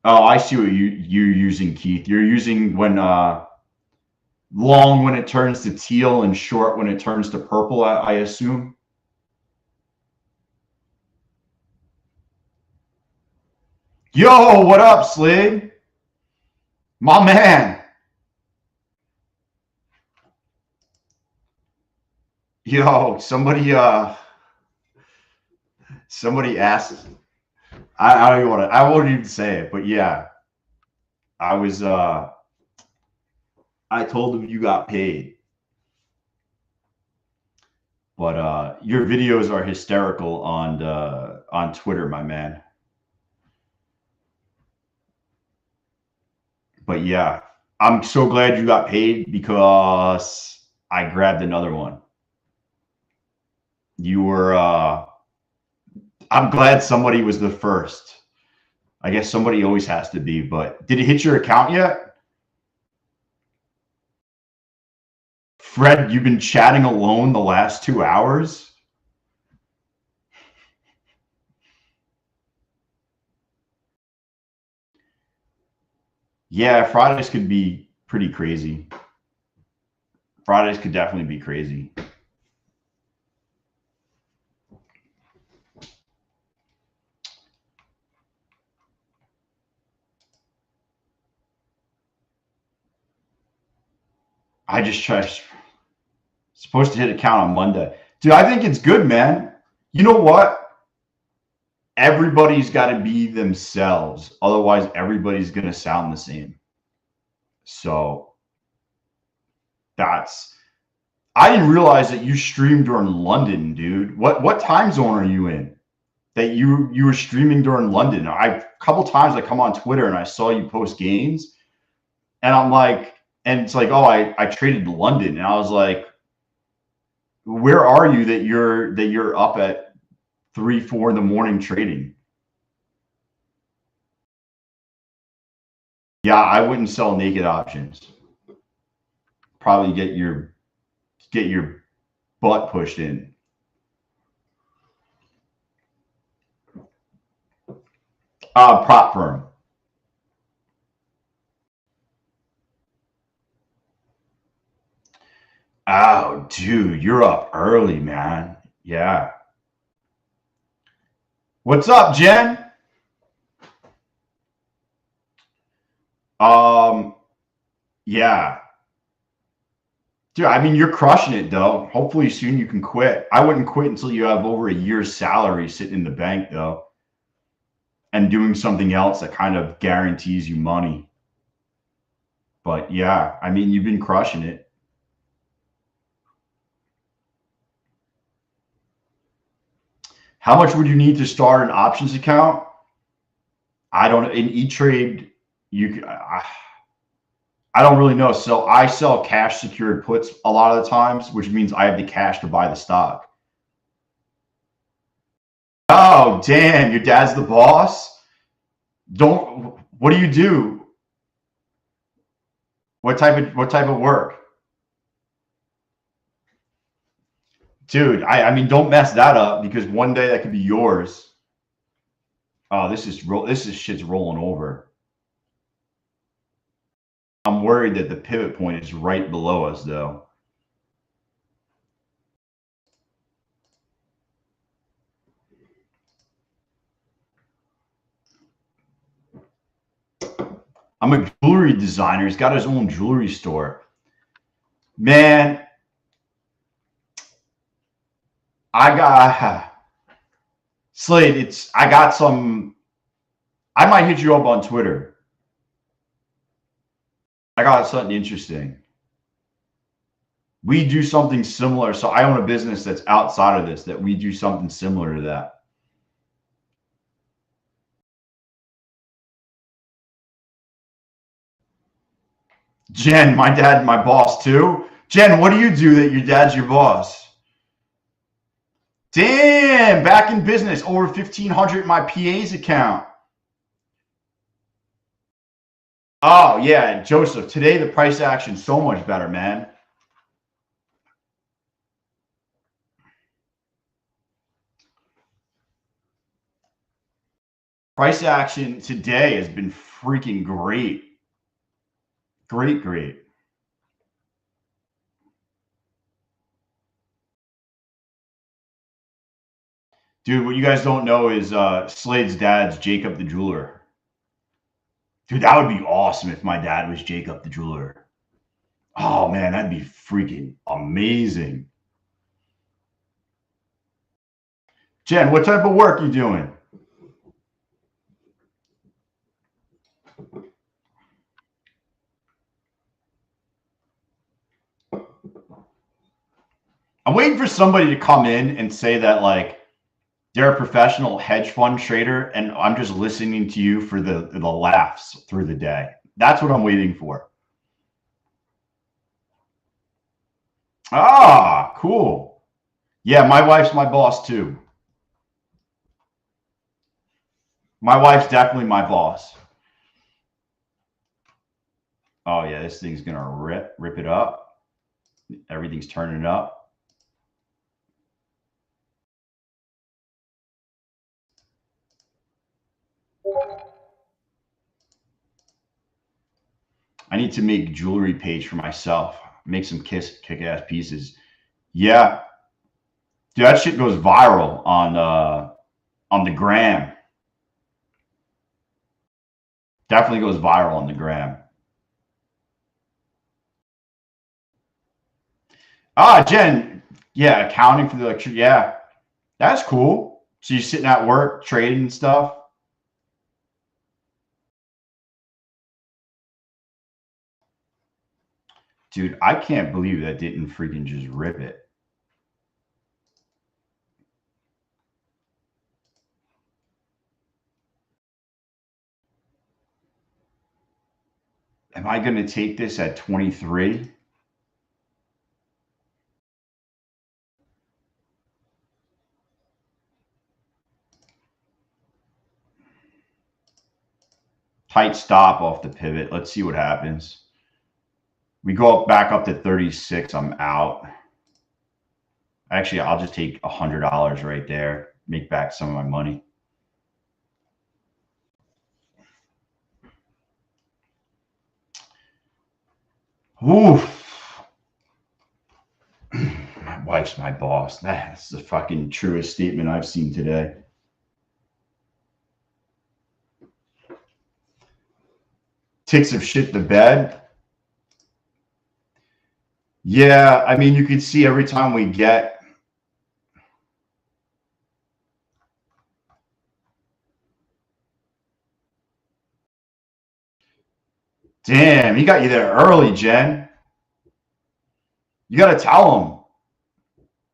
Oh, I see what you're using, Keith. You're using when long when it turns to teal and short when it turns to purple, I assume. Yo, what up, Slid? My man. Yo, somebody asked. I don't even want to. I won't even say it, but yeah, I was. I told him you got paid, but your videos are hysterical on Twitter, my man. But yeah, I'm so glad you got paid because I grabbed another one. You were. I'm glad somebody was the first. I guess somebody always has to be, but did it hit your account yet? Fred, you've been chatting alone the last 2 hours? Yeah, Fridays could be pretty crazy. Fridays could definitely be crazy. I just tried. Supposed to hit account on Monday. Dude, I think it's good, man. You know what? Everybody's got to be themselves. Otherwise, everybody's going to sound the same. So I didn't realize that you streamed during London, dude. What time zone are you in? That you were streaming during London. A couple times I come on Twitter and I saw you post games, and I'm like, and it's like, oh, I traded to London, and I was like, where are you that you're up at 3, 4 in the morning trading? Yeah, I wouldn't sell naked options. Probably get your butt pushed in. Prop firm. Oh, dude, you're up early, man. Yeah. What's up, Jen? Yeah. Dude, I mean, you're crushing it, though. Hopefully soon you can quit. I wouldn't quit until you have over a year's salary sitting in the bank, though, and doing something else that kind of guarantees you money. But yeah, I mean, you've been crushing it. How much would you need to start an options account? I don't. In E-Trade, I don't really know. So I sell cash secured puts a lot of the times, which means I have the cash to buy the stock. Oh, damn, your dad's the boss? What do you do? What type of work? Dude, I mean, don't mess that up because one day that could be yours. Oh, this is shit's rolling over. I'm worried that the pivot point is right below us, though. I'm a jewelry designer. He's got his own jewelry store. Man, I got Slade. I got some. I might hit you up on Twitter. I got something interesting. We do something similar. So I own a business that's outside of this, that we do something similar to that. Jen, my dad, my boss too. Jen, what do you do that your dad's your boss? Damn, back in business, over 1,500 in my PA's account. Oh yeah, Joseph. Today the price action's so much better, man. Price action today has been freaking great. Great. Dude, what you guys don't know is Slade's dad's Jacob the jeweler. Dude, that would be awesome if my dad was Jacob the jeweler. Oh man, that'd be freaking amazing. Jen, what type of work you doing? I'm waiting for somebody to come in and say that like they're a professional hedge fund trader and I'm just listening to you for the laughs through the day. That's what I'm waiting for. Ah, cool. Yeah, my wife's my boss too. My wife's definitely my boss. Oh yeah, this thing's gonna rip it up. Everything's turning up. I need to make a jewelry page for myself. Make some kick-ass pieces. Yeah, dude, that shit goes viral on the gram. Definitely goes viral on the gram. Ah, Jen, yeah, accounting for the electric. Yeah, that's cool. So you're sitting at work trading and stuff. Dude, I can't believe that didn't freaking just rip it. Am I going to take this at 23? Tight stop off the pivot. Let's see what happens. We go back up to 36. I'm out. Actually, I'll just take $100 right there. Make back some of my money. Oof. My wife's my boss. That's the fucking truest statement I've seen today. Takes some shit to bed. Yeah, I mean, you can see every time we get damn, he got you there early, Jen. You got to tell him.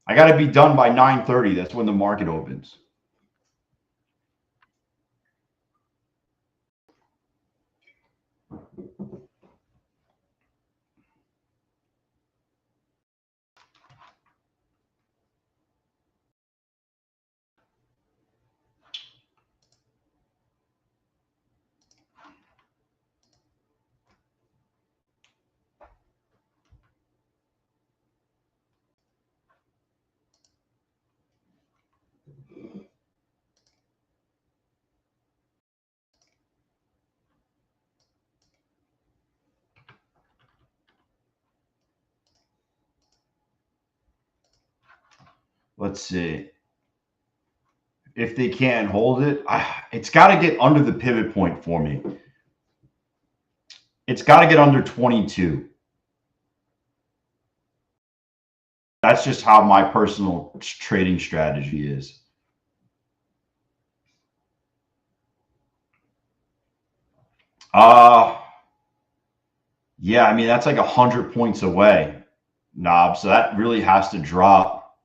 I got to be done by 9:30. That's when the market opens. Let's see. If they can't hold it, it's got to get under the pivot point for me. It's got to get under 22. That's just how my personal trading strategy is. Yeah, I mean, that's like 100 points away, Knob. So that really has to drop.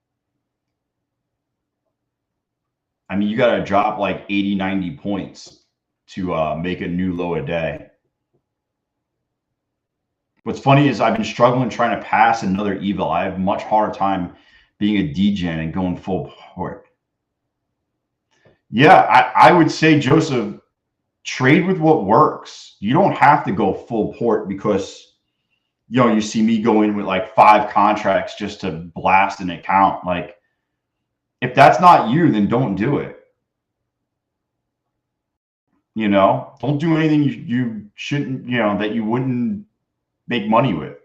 I mean, you got to drop like 80, 90 points to make a new low a day. What's funny is I've been struggling trying to pass another evil. I have a much harder time being a degen and going full port. Yeah, I would say, Joseph, trade with what works. You don't have to go full port because, you see me go in with like 5 contracts just to blast an account. Like, if that's not you, then don't do it. Don't do anything you shouldn't, that you wouldn't make money with.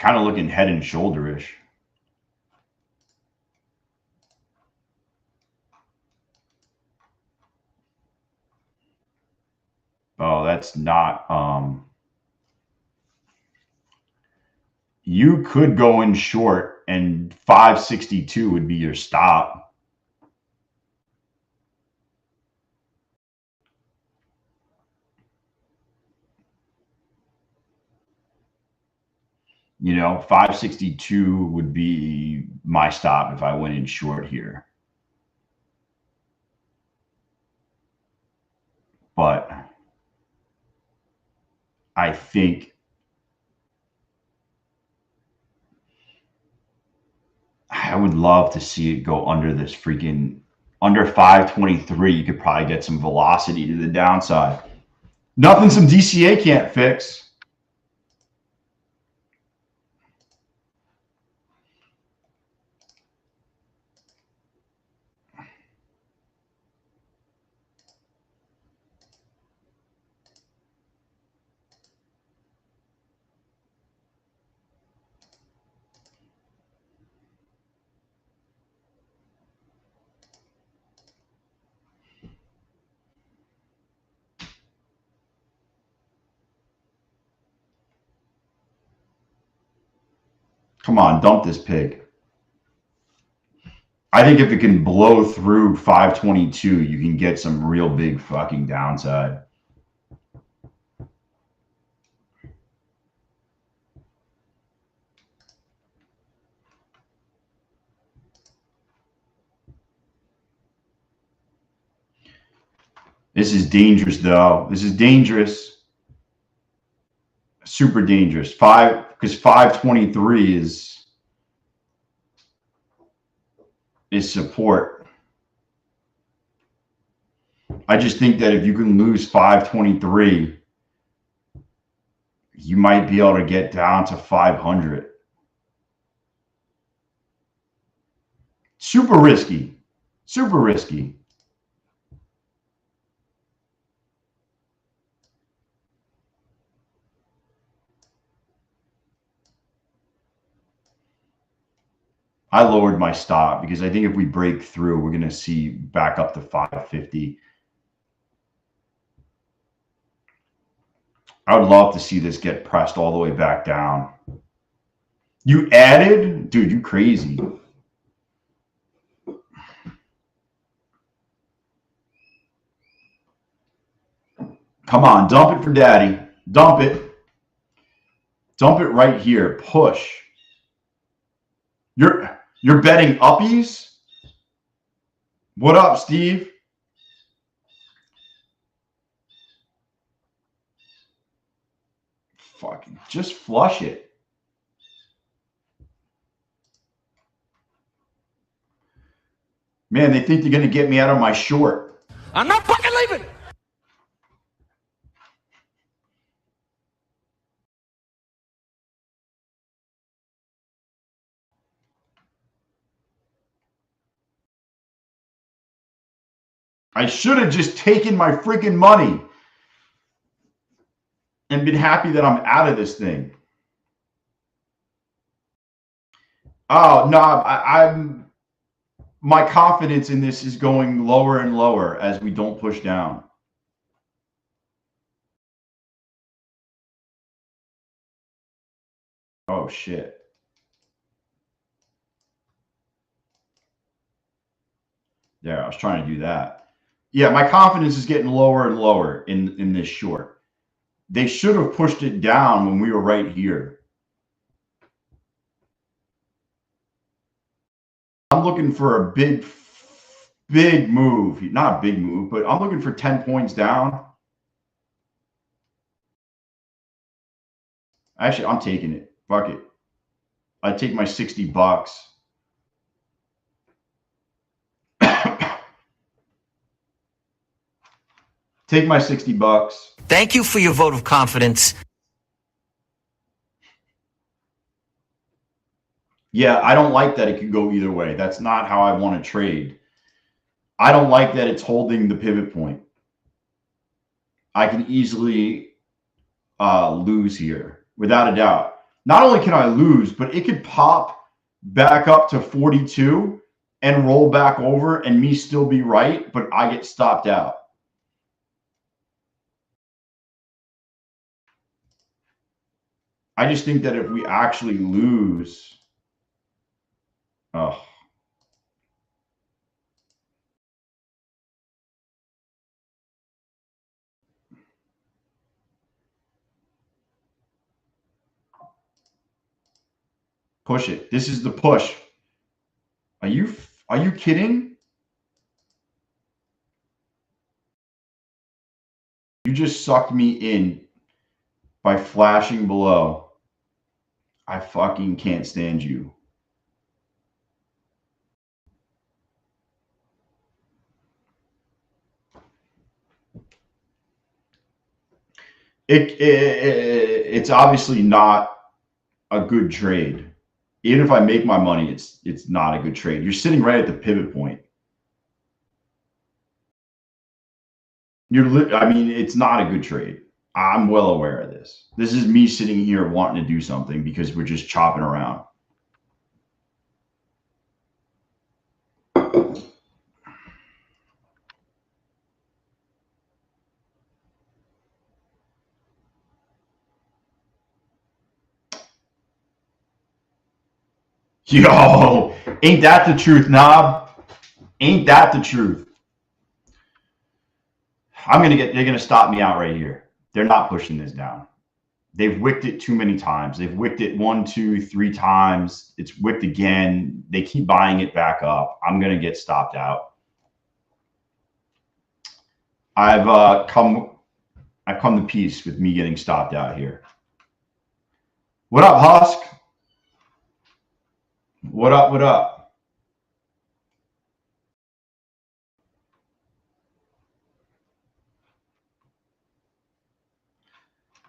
Kind of looking head and shoulder-ish. Oh, that's not, you could go in short and 562 would be your stop. You know, 562 would be my stop if I went in short here. But I think I would love to see it go under this freaking under 523. You could probably get some velocity to the downside. Nothing some DCA can't fix. Come on, dump this pig. I think if it can blow through 522, you can get some real big fucking downside. This is dangerous, though. This is dangerous. Super dangerous. Because 523 is support. I just think that if you can lose 523, you might be able to get down to 500. Super risky. Super risky. I lowered my stop because I think if we break through, we're going to see back up to 550. I would love to see this get pressed all the way back down. You added? Dude, you crazy. Come on, dump it for daddy. Dump it. Dump it right here. Push. You're betting uppies? What up, Steve? Fucking just flush it. Man, they think they're going to get me out of my short. I'm not fucking leaving. I should have just taken my freaking money and been happy that I'm out of this thing. Oh no, I'm my confidence in this is going lower and lower as we don't push down. Oh shit. There, I was trying to do that. Yeah, my confidence is getting lower and lower in this short. They should have pushed it down when we were right here. I'm looking for a big move. Not a big move, but I'm looking for 10 points down. Actually, I'm taking it. Fuck it. I take my $60. Take my $60. Thank you for your vote of confidence. Yeah, I don't like that it could go either way. That's not how I want to trade. I don't like that it's holding the pivot point. I can easily lose here, without a doubt. Not only can I lose, but it could pop back up to 42 and roll back over and me still be right, but I get stopped out. I just think that if we actually lose, oh, push it. This is the push. Are you kidding? You just sucked me in by flashing below. I fucking can't stand you. It's obviously not a good trade. Even if I make my money, it's not a good trade. You're sitting right at the pivot point. I mean, it's not a good trade. I'm well aware of this. This is me sitting here wanting to do something because we're just chopping around. Yo, ain't that the truth, Knob? Ain't that the truth? They're gonna stop me out right here. They're not pushing this down. They've wicked it too many times. They've wicked it 1, 2, 3 times. It's wicked again. They keep buying it back up. I'm gonna get stopped out. I've come to peace with me getting stopped out here. What up, Husk? What up? What up?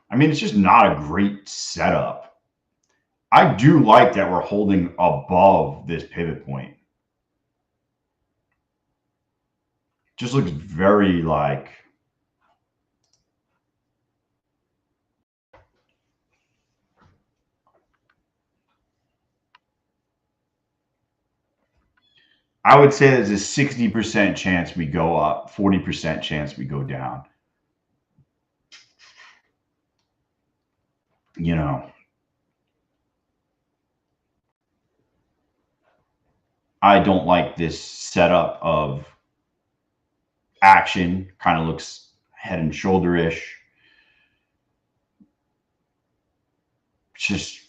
I mean, it's just not a great setup. I do like that we're holding above this pivot point. Just looks very like I would say there's a 60% chance we go up, 40% chance we go down. You know, I don't like this setup of action. Kind of looks head and shoulder-ish. It's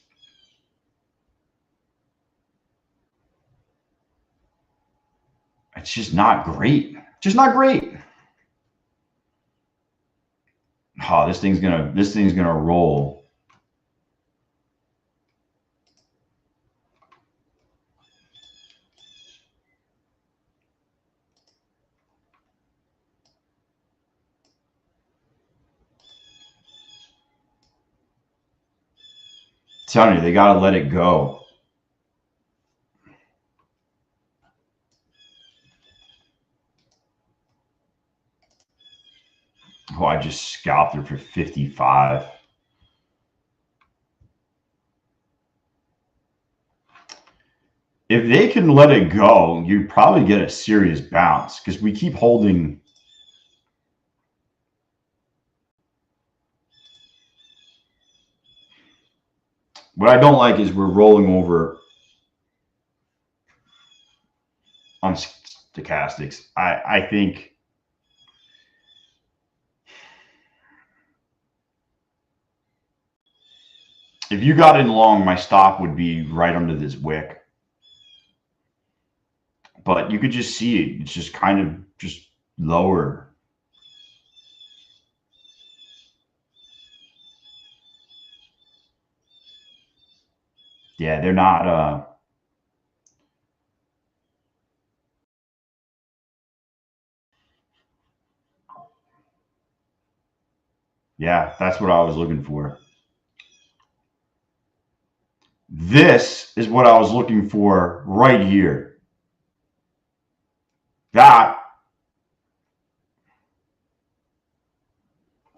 just not great. Just not great. Oh, this thing's gonna roll. Telling you, they gotta let it go. Oh, I just scalped her for 55. If they can let it go, you probably get a serious bounce because we keep holding. What I don't like is we're rolling over on stochastics. I think if you got in long, my stop would be right under this wick. But you could just see it. It's just kind of just lower. Yeah, they're not. Yeah, that's what I was looking for. This is what I was looking for right here. That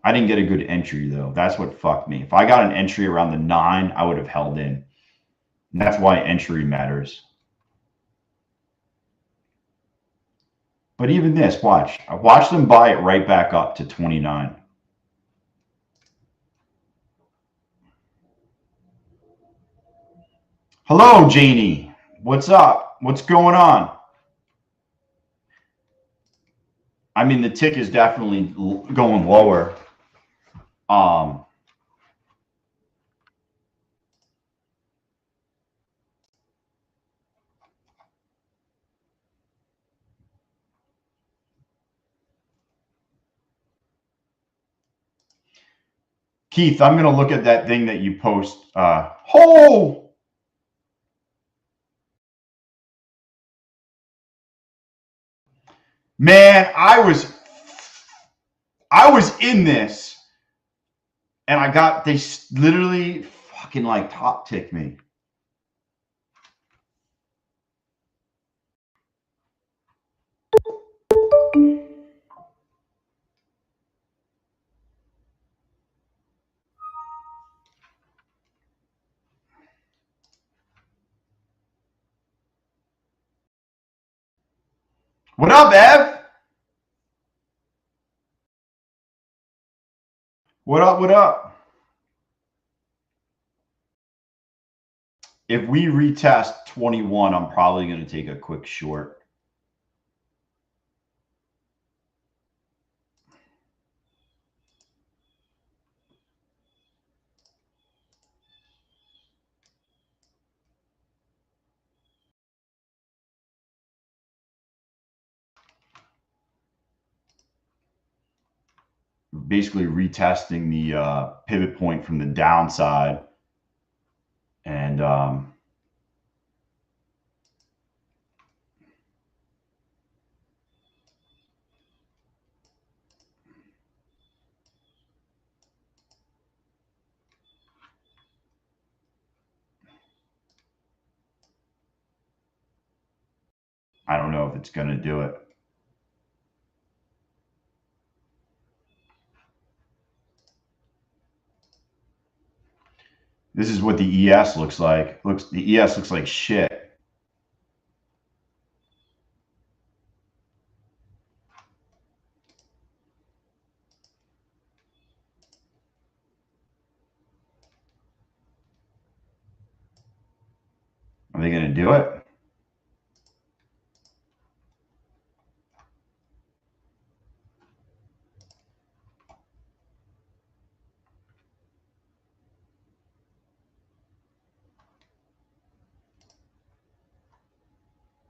I didn't get a good entry though. That's what fucked me. If I got an entry around the 9, I would have held in. And that's why entry matters. But even this, watch. I watched them buy it right back up to 29. Hello, Janie. What's up? What's going on? I mean, the tick is definitely going lower. Keith, I'm going to look at that thing that you post. Man, I was in this, and they literally fucking like top tick me. What up, Ev? What up, what up? If we retest 21, I'm probably going to take a quick short. Basically retesting the pivot point from the downside. And I don't know if it's going to do it. This is what the ES looks like. The ES looks like shit. Are they going to do it?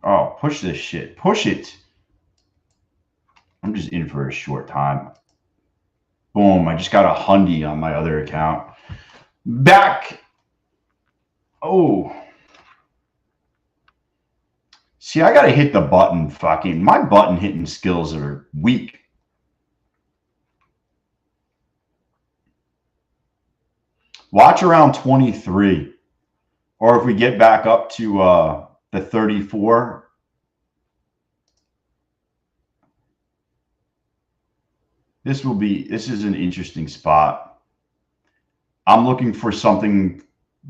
Oh, push this shit. Push it. I'm just in for a short time. Boom. I just got a hundy on my other account. Back. Oh. See, I got to hit the button. My button hitting skills are weak. Watch around 23. Or if we get back up to the 34. This is an interesting spot. I'm looking for something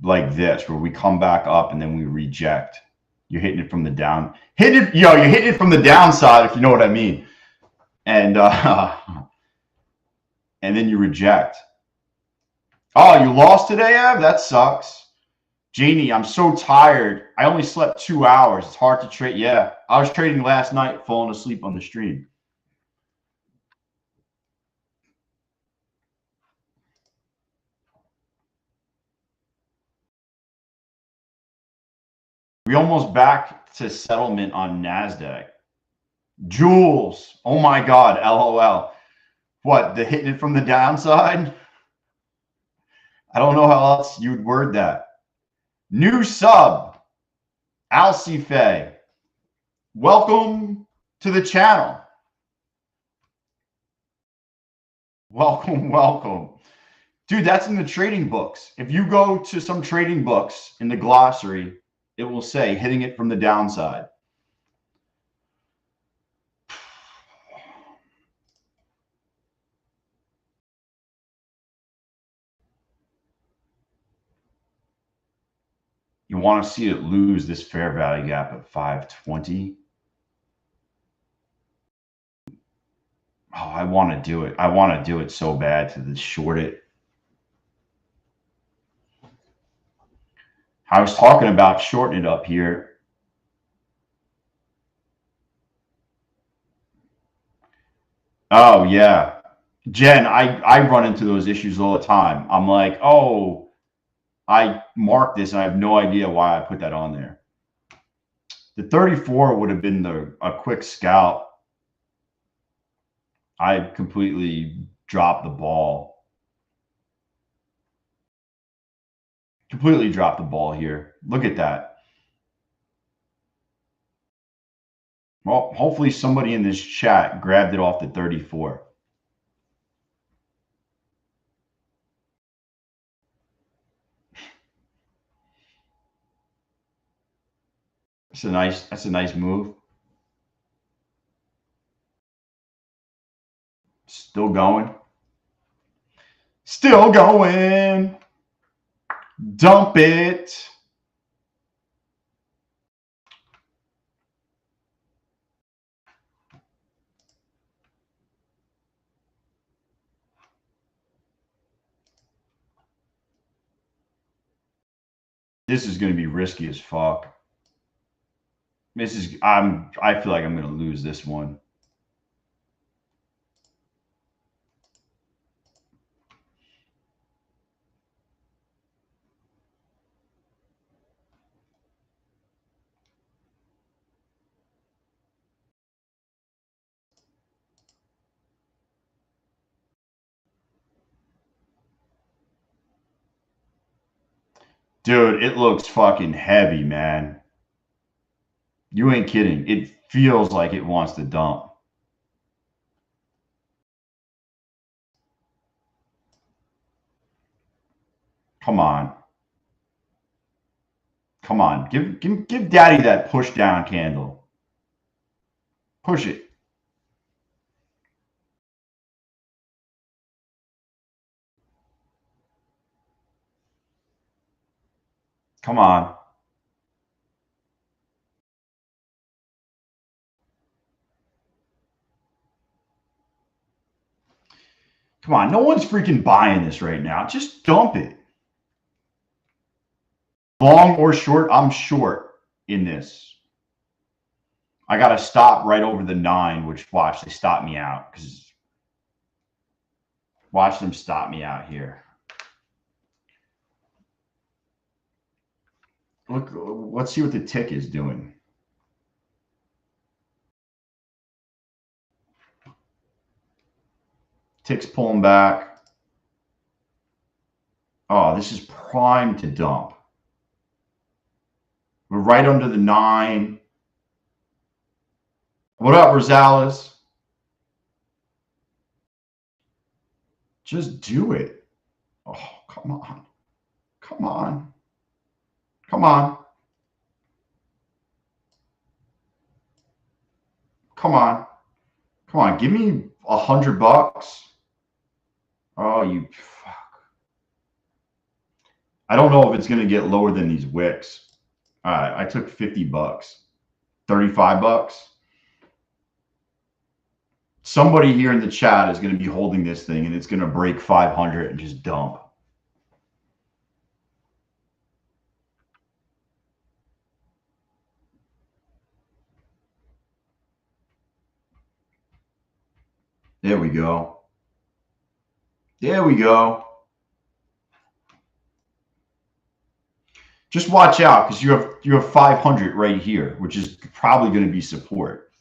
like this where we come back up and then we reject. You're hitting it from the down. You're hitting it from the downside, if you know what I mean. And and then you reject. Oh, you lost today, Ab? That sucks. Janie, I'm so tired. I only slept 2 hours. It's hard to trade. Yeah, I was trading last night, falling asleep on the stream. We almost back to settlement on NASDAQ. Jules, oh my God, LOL. What, the hitting it from the downside? I don't know how else you'd word that. New sub, Alcife. Welcome to the channel. Welcome, welcome. Dude, that's in the trading books. If you go to some trading books in the glossary, it will say hitting it from the downside. You want to see it lose this fair value gap at 520. Oh, I want to do it. I want to do it so bad to short it. I was talking about shorting it up here. Oh, yeah. Jen, I run into those issues all the time. I'm like, oh, I marked this and I have no idea why I put that on there. The 34 would have been a quick scalp. I completely dropped the ball. Completely dropped the ball here. Look at that. Well, hopefully somebody in this chat grabbed it off the 34. That's a nice move. Still going. Still going. Dump it. This is going to be risky as fuck. I feel like I'm going to lose this one. Dude, it looks fucking heavy, man. You ain't kidding. It feels like it wants to dump. Come on. Come on. Give daddy that push down candle. Push it. Come on. Come on. No one's freaking buying this right now. Just dump it. Long or short, I'm short in this. I got to stop right over the 9, which, watch, they stop me out. Because watch them stop me out here. Look, let's see what the tick is doing. Tick's pulling back. Oh, this is primed to dump. We're right under the 9. What up, Rosales? Just do it. Oh, come on. Come on. Come on. Come on. Come on. Give me $100. Oh, you fuck. I don't know if it's going to get lower than these wicks. All right, I took $50, $35. Somebody here in the chat is going to be holding this thing and it's going to break 500 and just dump. There we go. There we go. Just watch out because you have 500 right here, which is probably going to be support.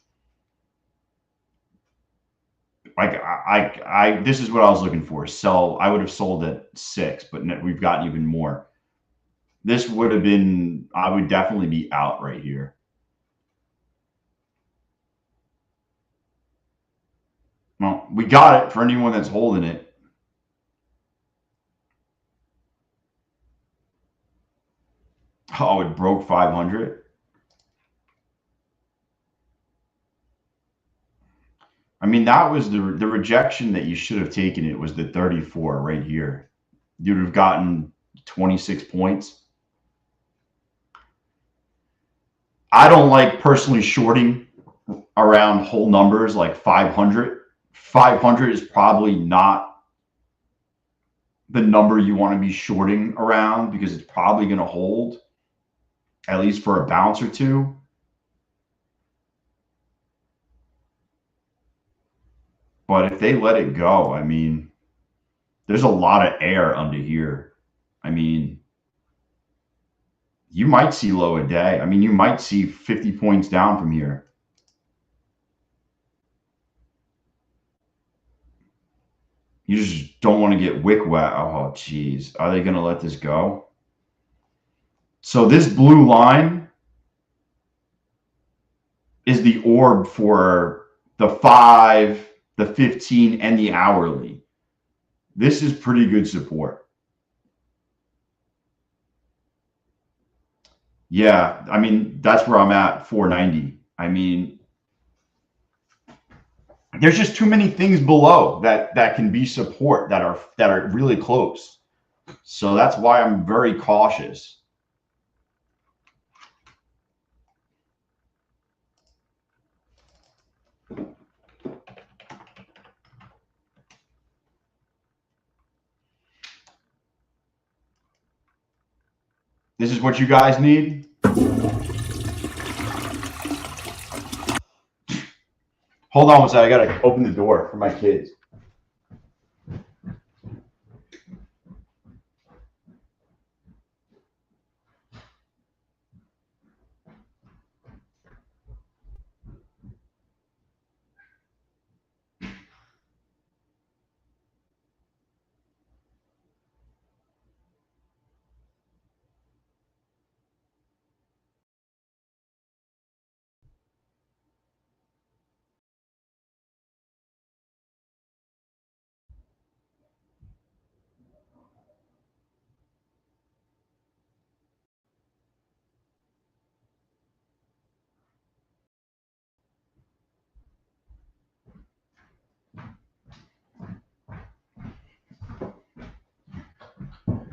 Like I this is what I was looking for. Sell. I would have sold at 6, but we've gotten even more. This would have been. I would definitely be out right here. Well, we got it for anyone that's holding it. Oh, it broke 500. I mean, that was the rejection that you should have taken. It was the 34 right here. You'd have gotten 26 points. I don't like personally shorting around whole numbers like 500. 500 is probably not the number you want to be shorting around because it's probably going to hold at least for a bounce or two. But if they let it go, I mean, there's a lot of air under here. I mean, you might see low a day. I mean, you might see 50 points down from here. You just don't want to get wick wet. Oh, geez. Are they going to let this go? So this blue line is the orb for the 5, the 15, and the hourly. This is pretty good support. Yeah, I mean, that's where I'm at, 490. I mean, there's just too many things below that can be support that are really close. So that's why I'm very cautious. This is what you guys need. Hold on one second. I gotta open the door for my kids.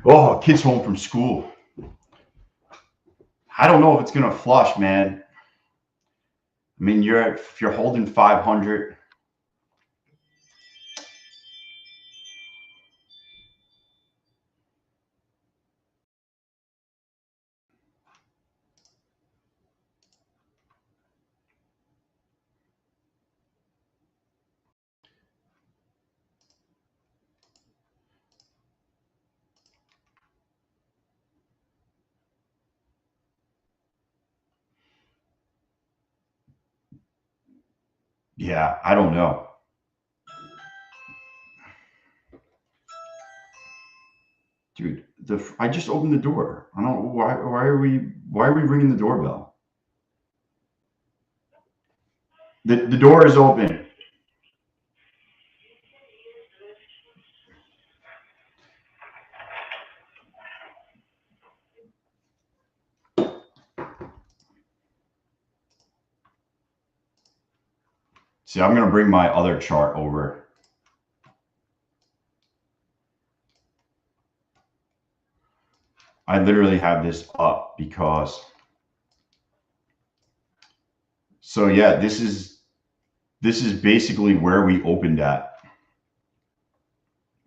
Oh, kids home from school. I don't know if it's gonna flush, man. I mean, if you're holding 500. Yeah, I don't know. Dude, I just opened the door. I don't know why are we ringing the doorbell? The door is open. See, I'm going to bring my other chart over. I literally have this up because, so yeah, this is basically where we opened at.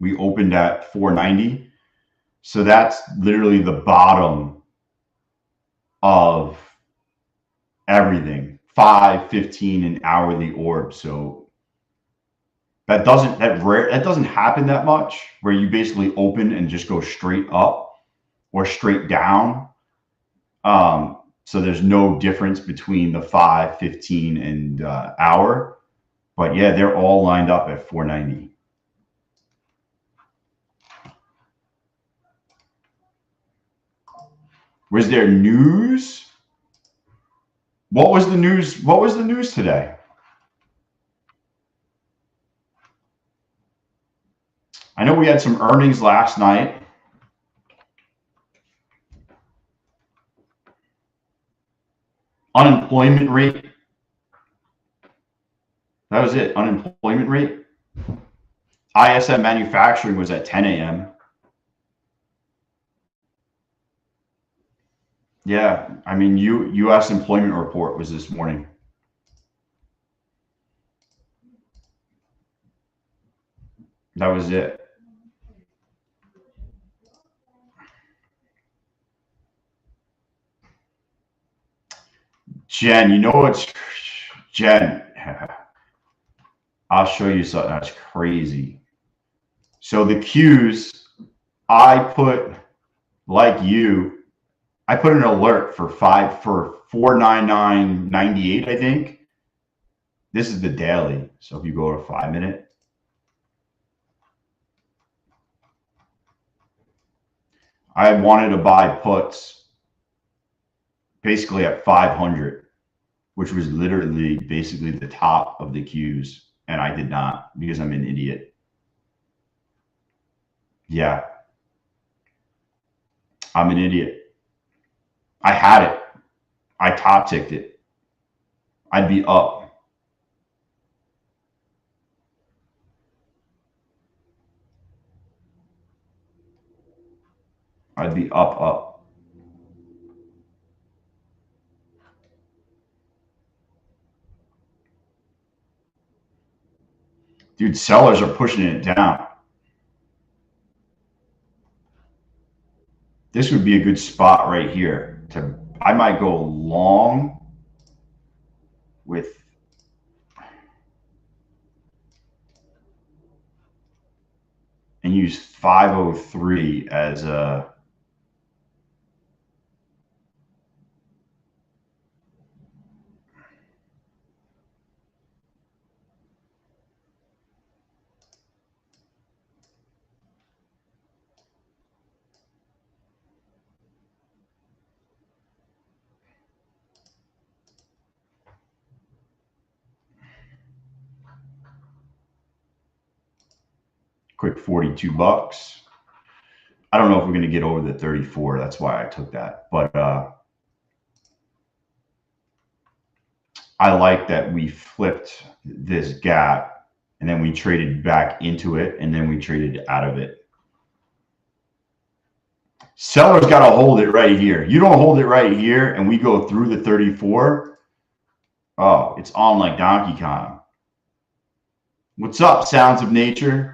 We opened at 490. So that's literally the bottom of everything. 5, 15, and hourly orb. So that doesn't happen that much, where you basically open and just go straight up or straight down. So there's no difference between the 5, 15, and hour. But yeah, they're all lined up at 490. Was there news? What was the news? What was the news today? I know we had some earnings last night. Unemployment rate. That was it. Unemployment rate. ISM manufacturing was at 10 a.m. Yeah, I mean, U.S. employment report was this morning. That was it. Jen, you know what's Jen? I'll show you something that's crazy. So the Qs, I put, like you, I put an alert for 499.98, I think. This is the daily. So if you go to 5 minute, I wanted to buy puts basically at 500, which was literally basically the top of the Qs. And I did not, because I'm an idiot. Yeah. I'm an idiot. I had it. I top ticked it. I'd be up. I'd be up. Dude, sellers are pushing it down. This would be a good spot right here. I might go long with and use 503 as a quick 42 bucks. I don't know if we're going to get over the 34. That's why I took that. But I like that we flipped this gap and then we traded back into it and then we traded out of it. Sellers got to hold it right here. You don't hold it right here and we go through the 34. Oh, it's on like Donkey Kong. What's up, Sounds of Nature?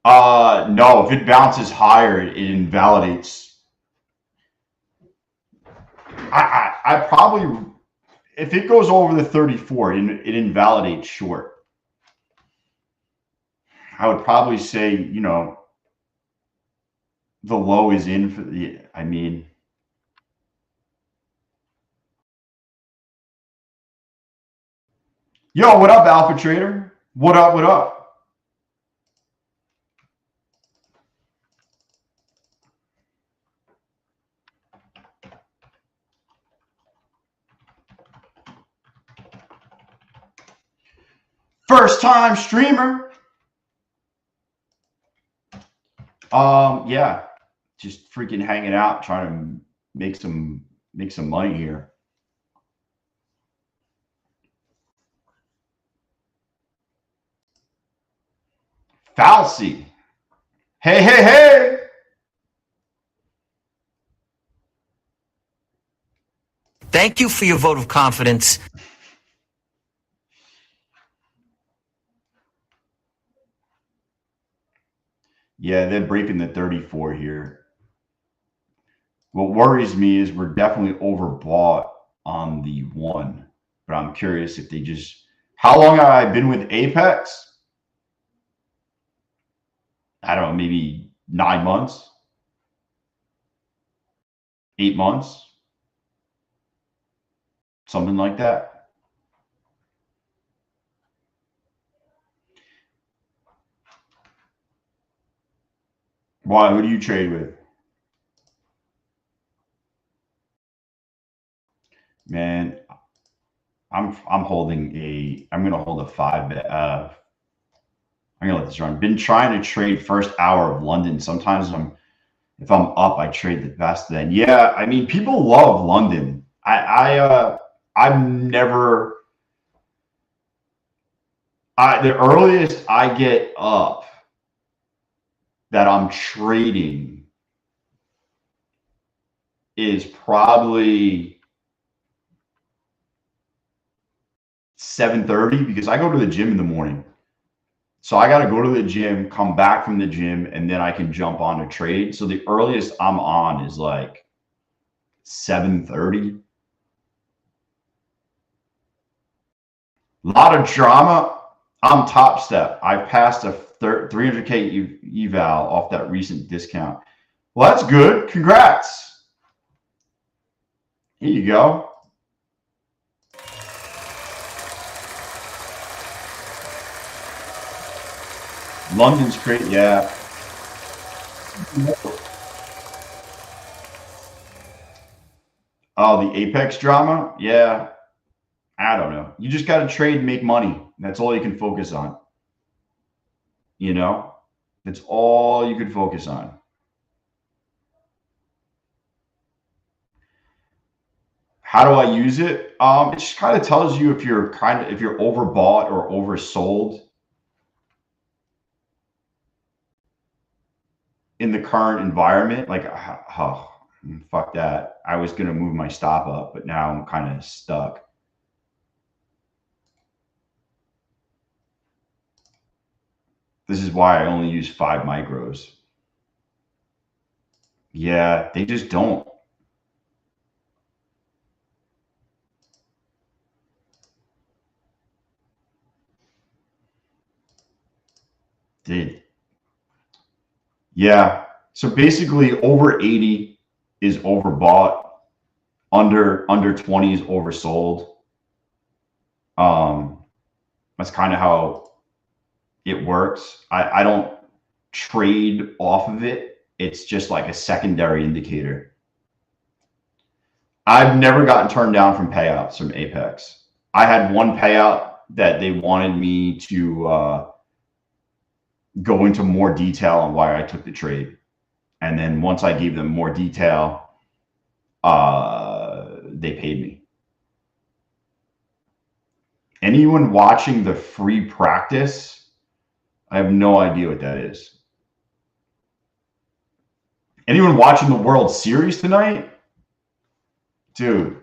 No, if it bounces higher, it invalidates. I probably, if it goes over the 34, it invalidates short. I would probably say, you know, the low is in for the, I mean, yo, what up, Alpha Trader? What up, what up? First time streamer. Yeah, just freaking hanging out, trying to make some money here. Falsey. Hey, hey, hey. Thank you for your vote of confidence. Yeah, they're breaking the 34 here. What worries me is we're definitely overbought on the 1, but I'm curious if they just. How long have I been with Apex? I don't know, maybe 9 months, 8 months, something like that. Why? Who do you trade with? Man, I'm holding a. I'm gonna hold a 5 bet. I'm gonna let this run. Been trying to trade first hour of London. Sometimes if I'm up, I trade the best then. Yeah, I mean, people love London. I've never. The earliest I get up that I'm trading is probably 7:30 because I go to the gym in the morning. So I got to go to the gym, come back from the gym, and then I can jump on a trade. So the earliest I'm on is like 7:30. A lot of drama. I'm Topstep. I passed a 300K eval off that recent discount. Well, that's good. Congrats. Here you go. London's great. Yeah. Oh, the Apex drama? Yeah. I don't know. You just got to trade and make money. That's all you can focus on. You know, that's all you could focus on. How do I use it? It just kind of tells you if you're overbought or oversold in the current environment. Like, oh, fuck that. I was gonna move my stop up, but now I'm kind of stuck. This is why I only use 5 micros. Yeah, they just don't. They, yeah. So basically, over 80 is overbought. Under 20 is oversold. That's kind of how it works. I don't trade off of it. It's just like a secondary indicator. I've never gotten turned down from payouts from Apex. I had one payout that they wanted me to go into more detail on why I took the trade. And then once I gave them more detail, they paid me. Anyone watching the free practice, I have no idea what that is. Anyone watching the World Series tonight? Dude.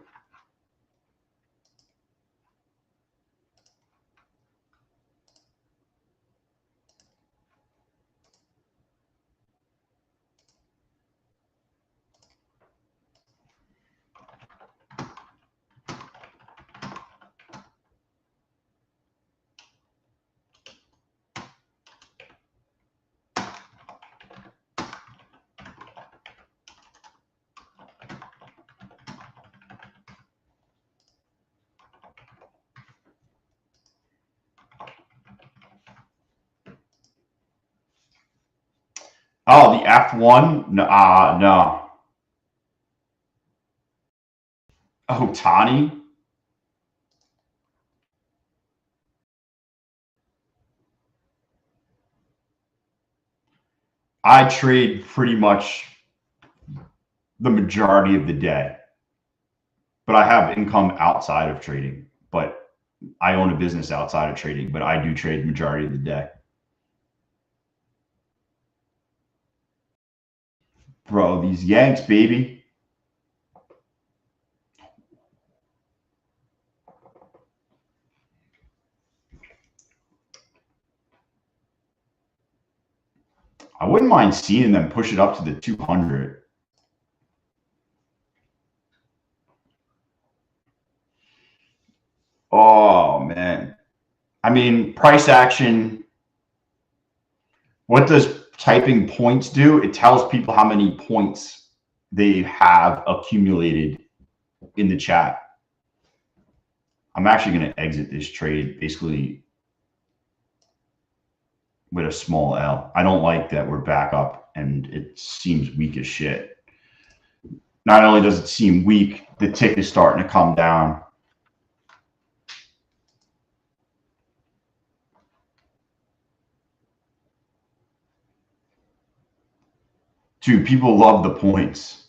Oh, the F1? No, no. Oh, Tani? I trade pretty much the majority of the day, but I have income outside of trading. But I own a business outside of trading, but I do trade the majority of the day. Bro, these Yanks, baby. I wouldn't mind seeing them push it up to the 200. Oh, man. I mean, price action. What does typing points do? It tells people how many points they have accumulated in the chat. I'm actually going to exit this trade basically with a small L. I don't like that we're back up and it seems weak as shit. Not only does it seem weak, the tick is starting to come down. Dude, people love the points.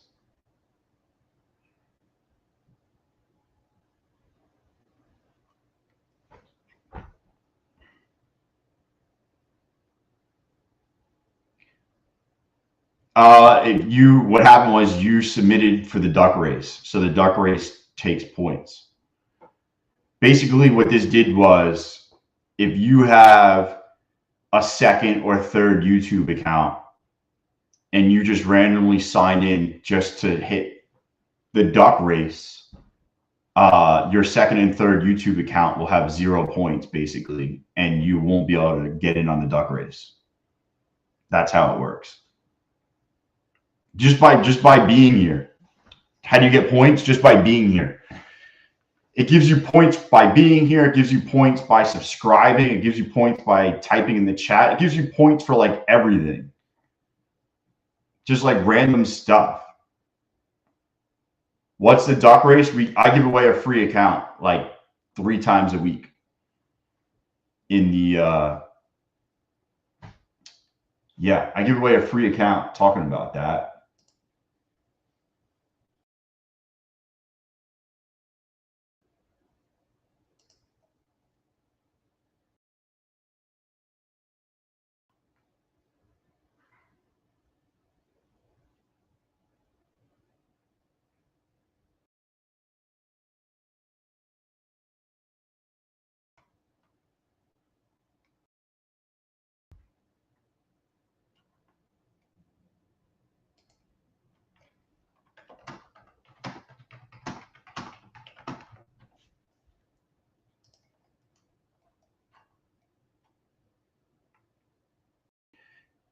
What happened was you submitted for the duck race, so the duck race takes points. Basically, what this did was, if you have a second or third YouTube account and you just randomly signed in just to hit the duck race, your second and third YouTube account will have 0 points basically, and you won't be able to get in on the duck race. That's how it works. Just by being here. How do you get points? Just by being here. It gives you points by being here. It gives you points by subscribing. It gives you points by typing in the chat. It gives you points for like everything. Just like random stuff. What's the duck race? I give away a free account like 3 times a week in the yeah, I give away a free account talking about that.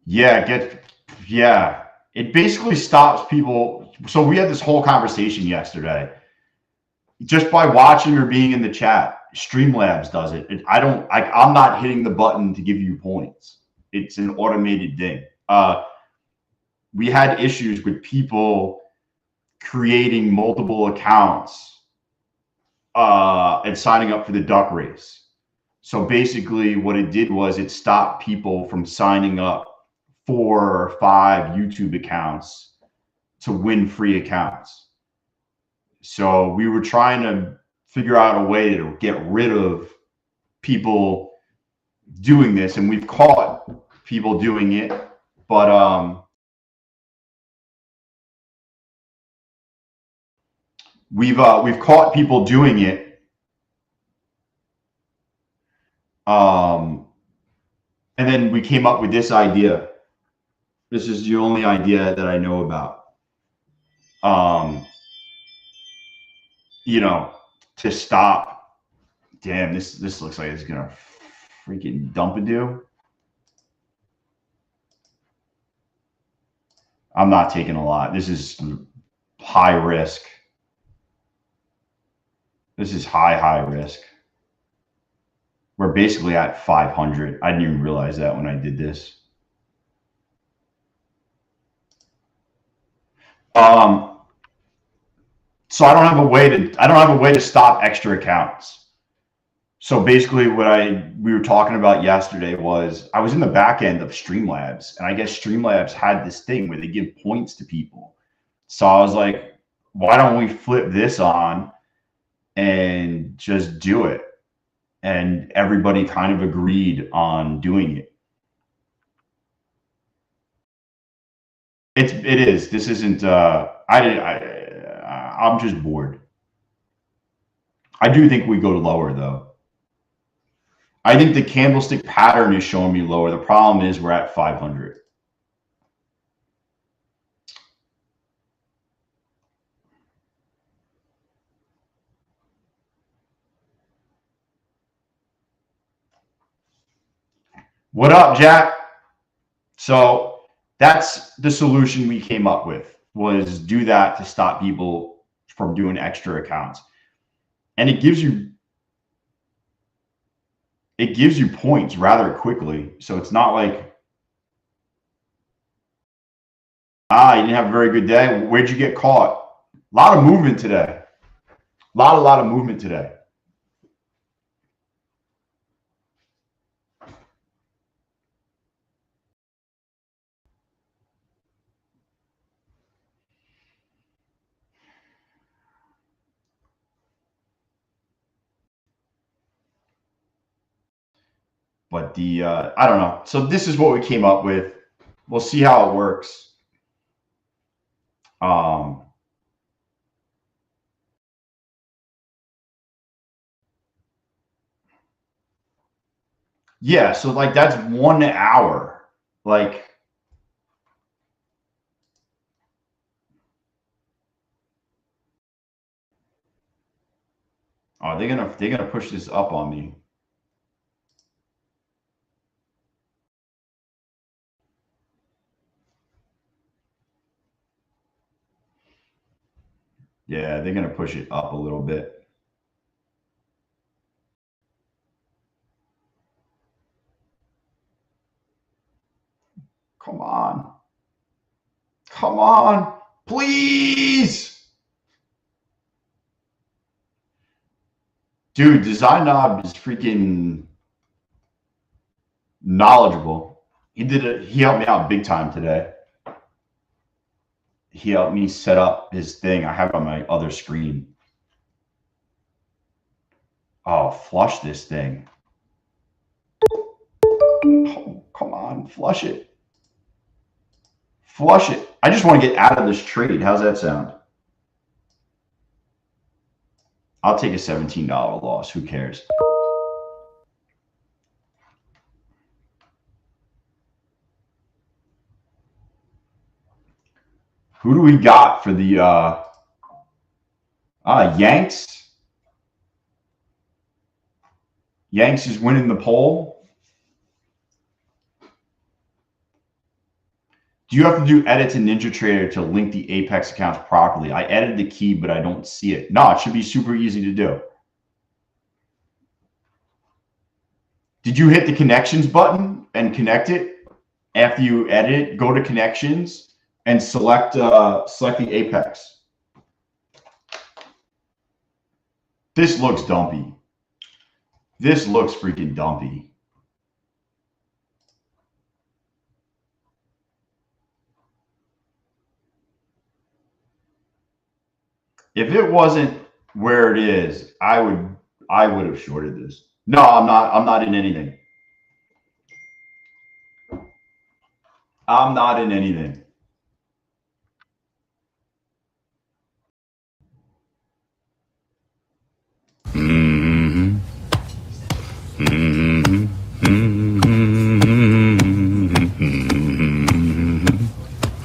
Yeah, it basically stops people. So we had this whole conversation yesterday. Just by watching or being in the chat, Streamlabs does it. I'm not hitting the button to give you points. It's an automated thing. We had issues with people creating multiple accounts and signing up for the duck race. So basically what it did was it stopped people from signing up 4 or 5 YouTube accounts to win free accounts. So we were trying to figure out a way to get rid of people doing this, and we've caught people doing it, but we've caught people doing it. And then we came up with this idea. This is the only idea that I know about. You know, to stop. Damn, this looks like it's gonna freaking dump a do. I'm not taking a lot. This is high risk. This is high risk. We're basically at 500. I didn't even realize that when I did this. So I don't have a way to stop extra accounts. So basically what we were talking about yesterday was I was in the back end of Streamlabs, and I guess Streamlabs had this thing where they give points to people. So I was like, why don't we flip this on and just do it? And everybody kind of agreed on doing it. It is. This isn't. I'm just bored. I do think we go lower though. I think the candlestick pattern is showing me lower. The problem is we're at 500. What up, Jack? So that's the solution we came up with, was do that to stop people from doing extra accounts. And it gives you points rather quickly. So it's not like, you didn't have a very good day. Where'd you get caught? A lot of movement today. A lot of movement today. But I don't know. So this is what we came up with. We'll see how it works. Yeah, so like that's 1 hour. Like, oh, they're gonna push this up on me. Yeah, they're gonna push it up a little bit. Come on. Come on, please. Dude, Design Knob is freaking knowledgeable. He helped me out big time today. He helped me set up his thing. I have it on my other screen. Oh, flush this thing. Oh, come on, flush it. Flush it. I just want to get out of this trade. How's that sound? I'll take a $17 loss. Who cares? Who do we got for the Yanks? Yanks is winning the poll. Do you have to do edits in NinjaTrader to link the Apex accounts properly? I edited the key, but I don't see it. No, it should be super easy to do. Did you hit the connections button and connect it? After you edit it, go to connections and select the Apex. This looks dumpy. This looks freaking dumpy. If it wasn't where it is, I would have shorted this. No, I'm not in anything. I'm not in anything.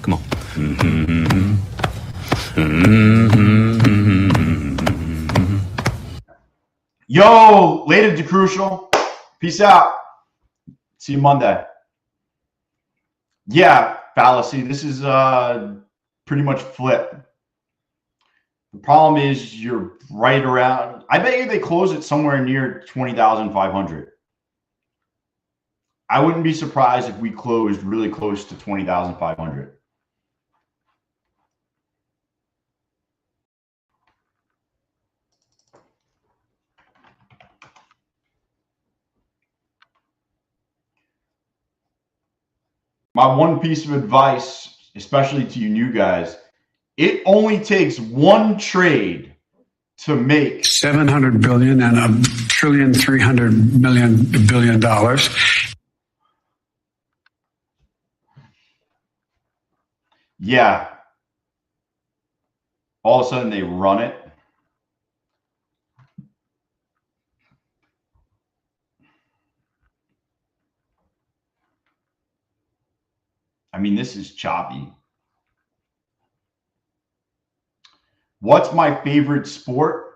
Come on. Yo, later, DeCrucial. Peace out. See you Monday. Yeah, fallacy. This is pretty much flip. The problem is you're right around. I bet you they close it somewhere near 20,500. I wouldn't be surprised if we closed really close to 20,500. My one piece of advice, especially to you new guys, it only takes one trade to make $700 billion and $1.3 billion. Yeah. All of a sudden they run it. I mean, this is choppy. What's my favorite sport?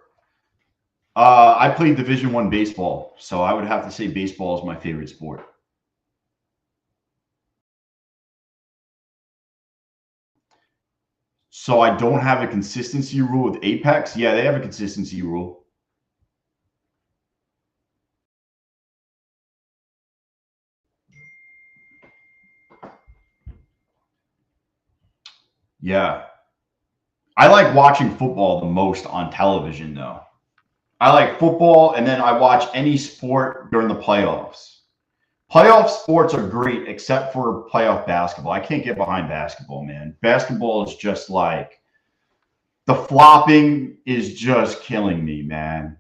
I played Division I baseball, so I would have to say baseball is my favorite sport. So I don't have a consistency rule with Apex. Yeah, they have a consistency rule. Yeah. I like watching football the most on television, though. I like football, and then I watch any sport during the playoffs. Playoff sports are great, except for playoff basketball. I can't get behind basketball, man. Basketball is just like the flopping is just killing me, man.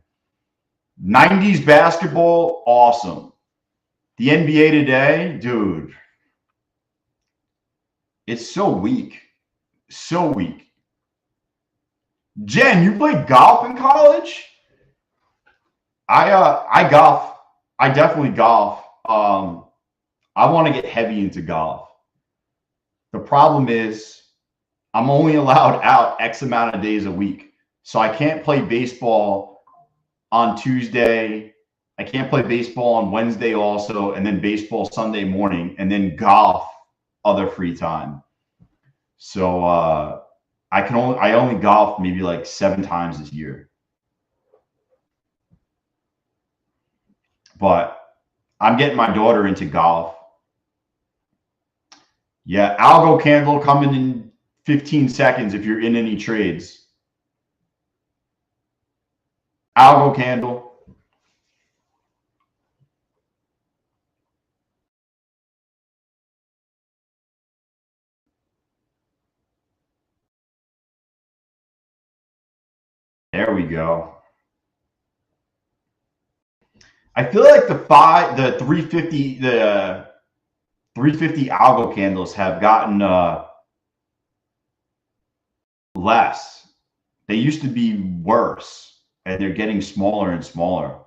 90s basketball, awesome. The NBA today, dude, it's so weak. So weak. Jen, you played golf in college? I golf. I definitely golf. I want to get heavy into golf. The problem is I'm only allowed out X amount of days a week. So I can't play baseball on Tuesday. I can't play baseball on Wednesday also, and then baseball Sunday morning, and then golf other free time. So I only golf maybe like 7 times this year. But I'm getting my daughter into golf. Yeah, algo candle coming in 15 seconds if you're in any trades. Algo candle. There we go. I feel like the 350 algo candles have gotten less. They used to be worse, and they're getting smaller and smaller.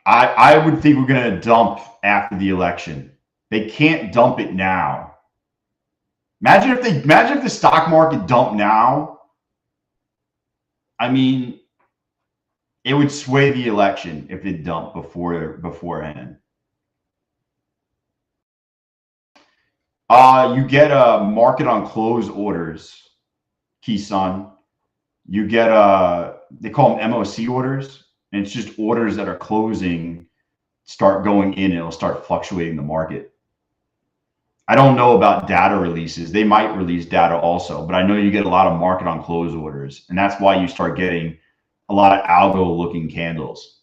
I would think we're going to dump after the election. They can't dump it now. Imagine if the stock market dumped now. I mean, it would sway the election if it dumped beforehand. You get a market on close orders, Keysun. You get they call them MOC orders, and it's just orders that are closing, start going in, and it'll start fluctuating the market. I don't know about data releases. They might release data also, but I know you get a lot of market on close orders, and that's why you start getting a lot of algo looking candles.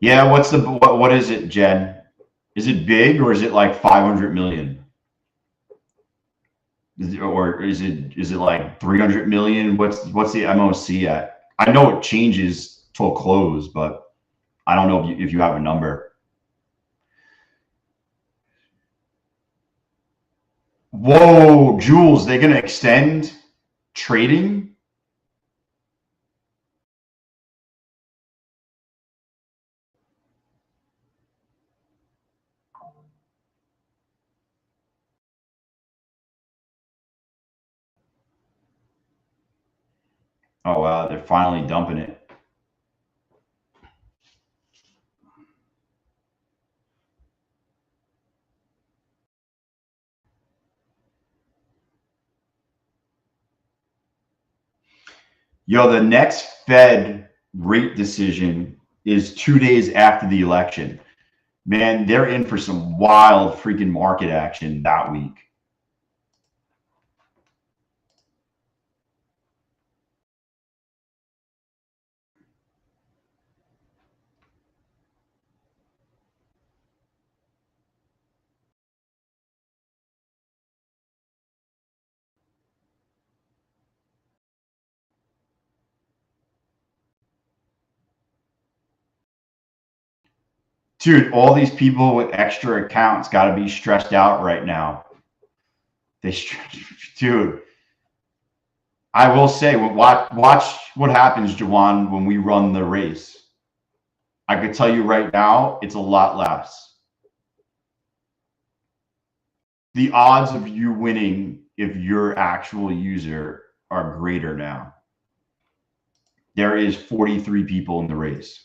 Yeah, what is it, Jen? Is it big or is it like 500 million? Or is it like 300 million? What's the MOC at? I know it changes till close, but I don't know if you have a number. Whoa, Jules, they're gonna extend trading? Oh wow, they're finally dumping it. Yo, the next Fed rate decision is 2 days after the election. Man, they're in for some wild freaking market action that week. Dude, all these people with extra accounts got to be stressed out right now. Dude, I will say, watch what happens, Jawan, when we run the race. I could tell you right now, it's a lot less. The odds of you winning if you're actual user are greater now. There is 43 people in the race.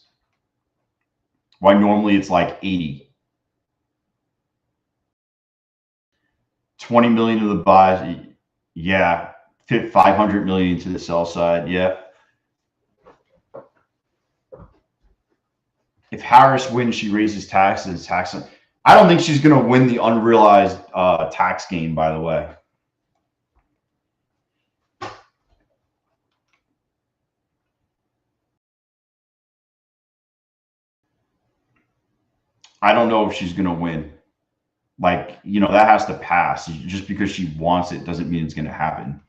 Why normally it's like 80. 20 million to the buy. Yeah. Fit 500 million to the sell side. Yeah. If Harris wins, she raises taxes. I don't think she's going to win the unrealized tax gain, by the way. I don't know if she's going to win. Like, you know, that has to pass. Just because she wants it doesn't mean it's going to happen.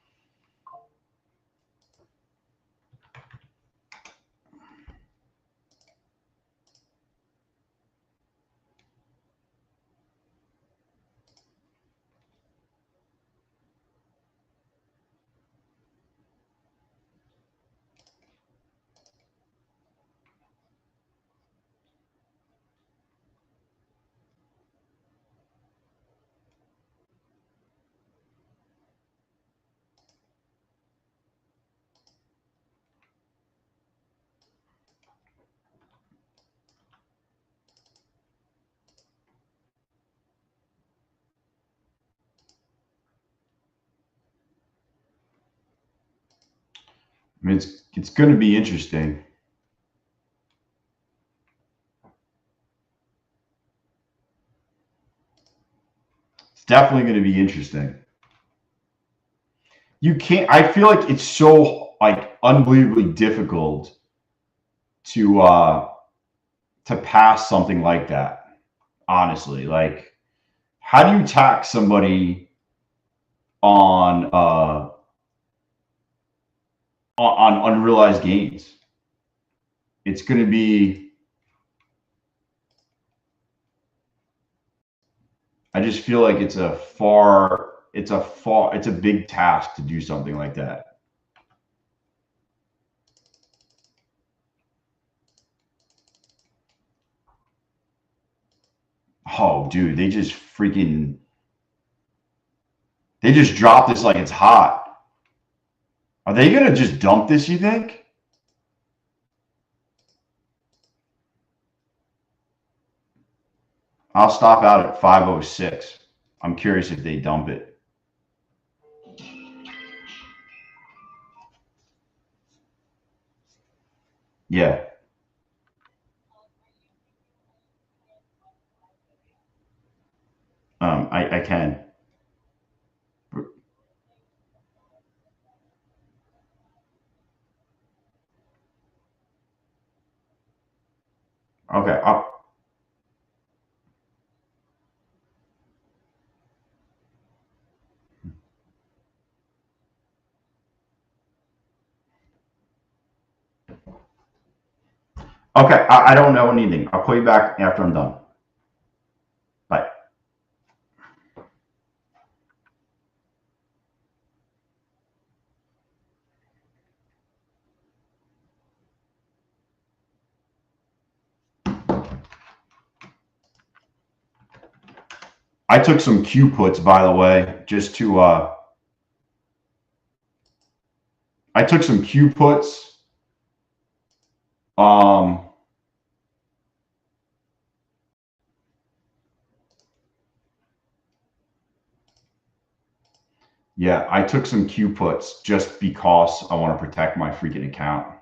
I mean, it's going to be interesting. It's definitely going to be interesting. You can't. I feel like it's so like unbelievably difficult to pass something like that. Honestly, like, how do you tax somebody on unrealized gains? It's going to be. I just feel like it's a big task to do something like that. Oh, dude, they just dropped this like it's hot. Are they going to just dump this, you think? I'll stop out at 506. I'm curious if they dump it. Yeah. I can. Okay. Okay. I don't know anything. I'll call you back after I'm done. Bye. I took some Q puts, by the way, just to I took some Q puts. Yeah, I took some Q puts just because I want to protect my freaking account.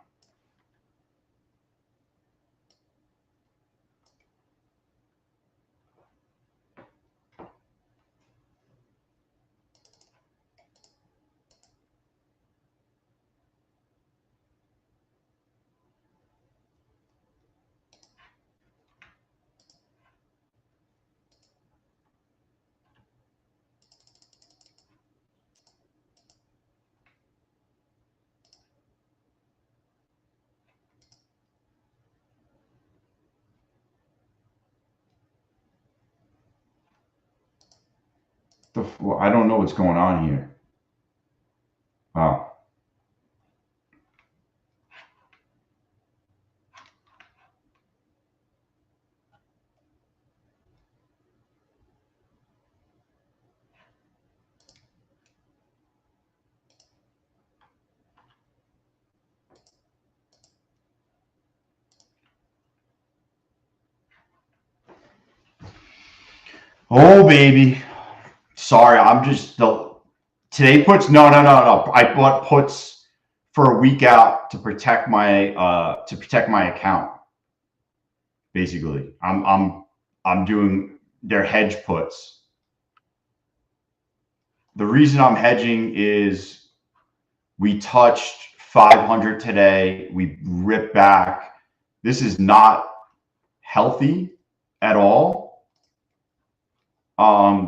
I don't know what's going on here. Wow. Oh, baby. Sorry, I'm just today puts no. I bought puts for a week out to protect my account. Basically, I'm doing their hedge puts. The reason I'm hedging is we touched 500 today. We ripped back. This is not healthy at all.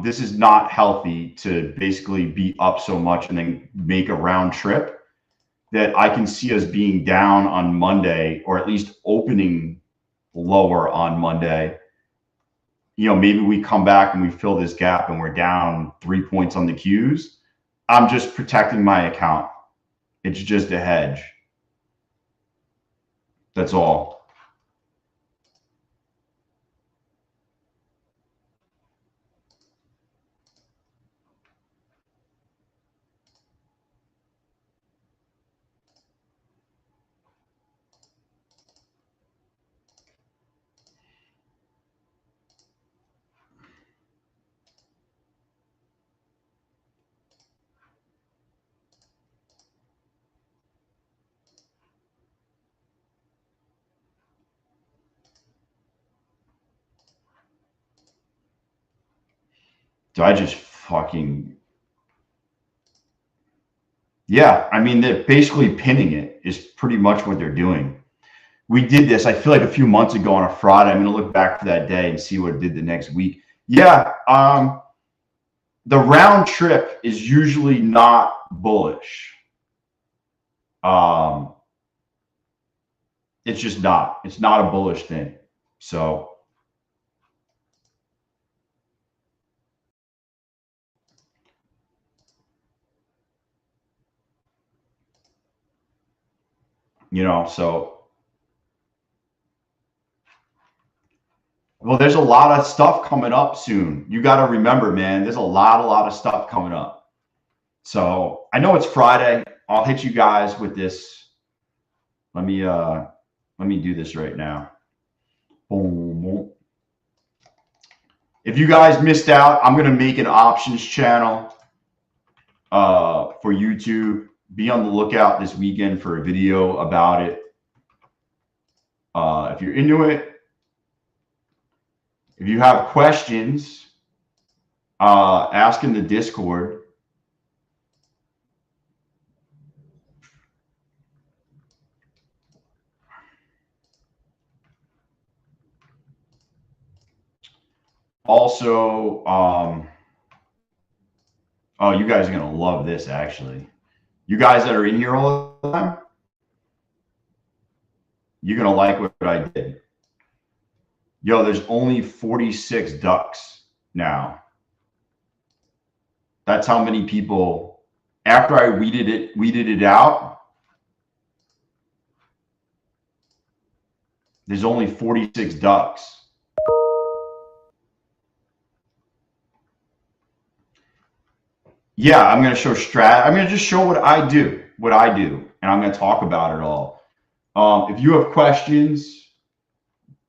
This is not healthy to basically be up so much and then make a round trip. That I can see us being down on Monday, or at least opening lower on Monday. You know, maybe we come back and we fill this gap and we're down 3 points on the Qs. I'm just protecting my account. It's just a hedge. That's all. Do I just fucking... Yeah, I mean, they're basically pinning it is pretty much what they're doing. We did this, I feel like, a few months ago on a Friday. I'm going to look back for that day and see what it did the next week. Yeah, the round trip is usually not bullish. It's just not. It's not a bullish thing. So, you know, well, there's a lot of stuff coming up soon. You got to remember, man, there's a lot of stuff coming up. So I know it's Friday. I'll hit you guys with this. Let me do this right now. Boom. If you guys missed out, I'm gonna make an options channel for YouTube. Be on the lookout this weekend for a video about it. If you're into it, if you have questions, ask in the Discord. Also, oh, you guys are gonna love this. Actually, you guys that are in here all the time, you're gonna like what I did. Yo, there's only 46 ducks now. That's how many people, after I weeded it out, there's only 46 ducks. Yeah, I'm going to show I'm going to just show what I do, and I'm going to talk about it all. If you have questions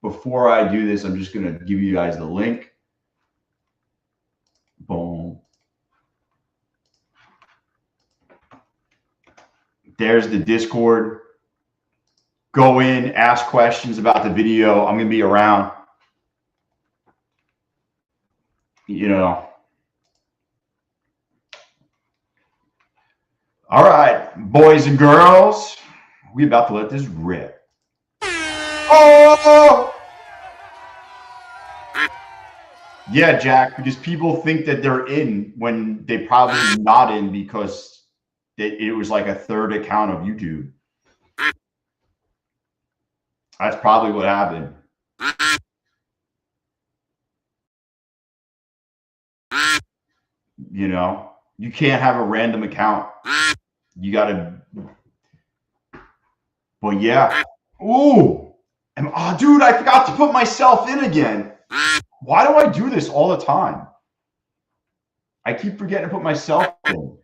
before I do this, I'm just going to give you guys the link. Boom. There's the Discord. Go in, ask questions about the video. I'm going to be around. You know. All right, boys and girls, we about to let this rip. Oh! Yeah, Jack, because people think that they're in when they probably not in because it was like a third account of YouTube. That's probably what happened. Yeah. You know, you can't have a random account. You got to. But yeah. Ooh. Oh, dude, I forgot to put myself in again. Why do I do this all the time? I keep forgetting to put myself in.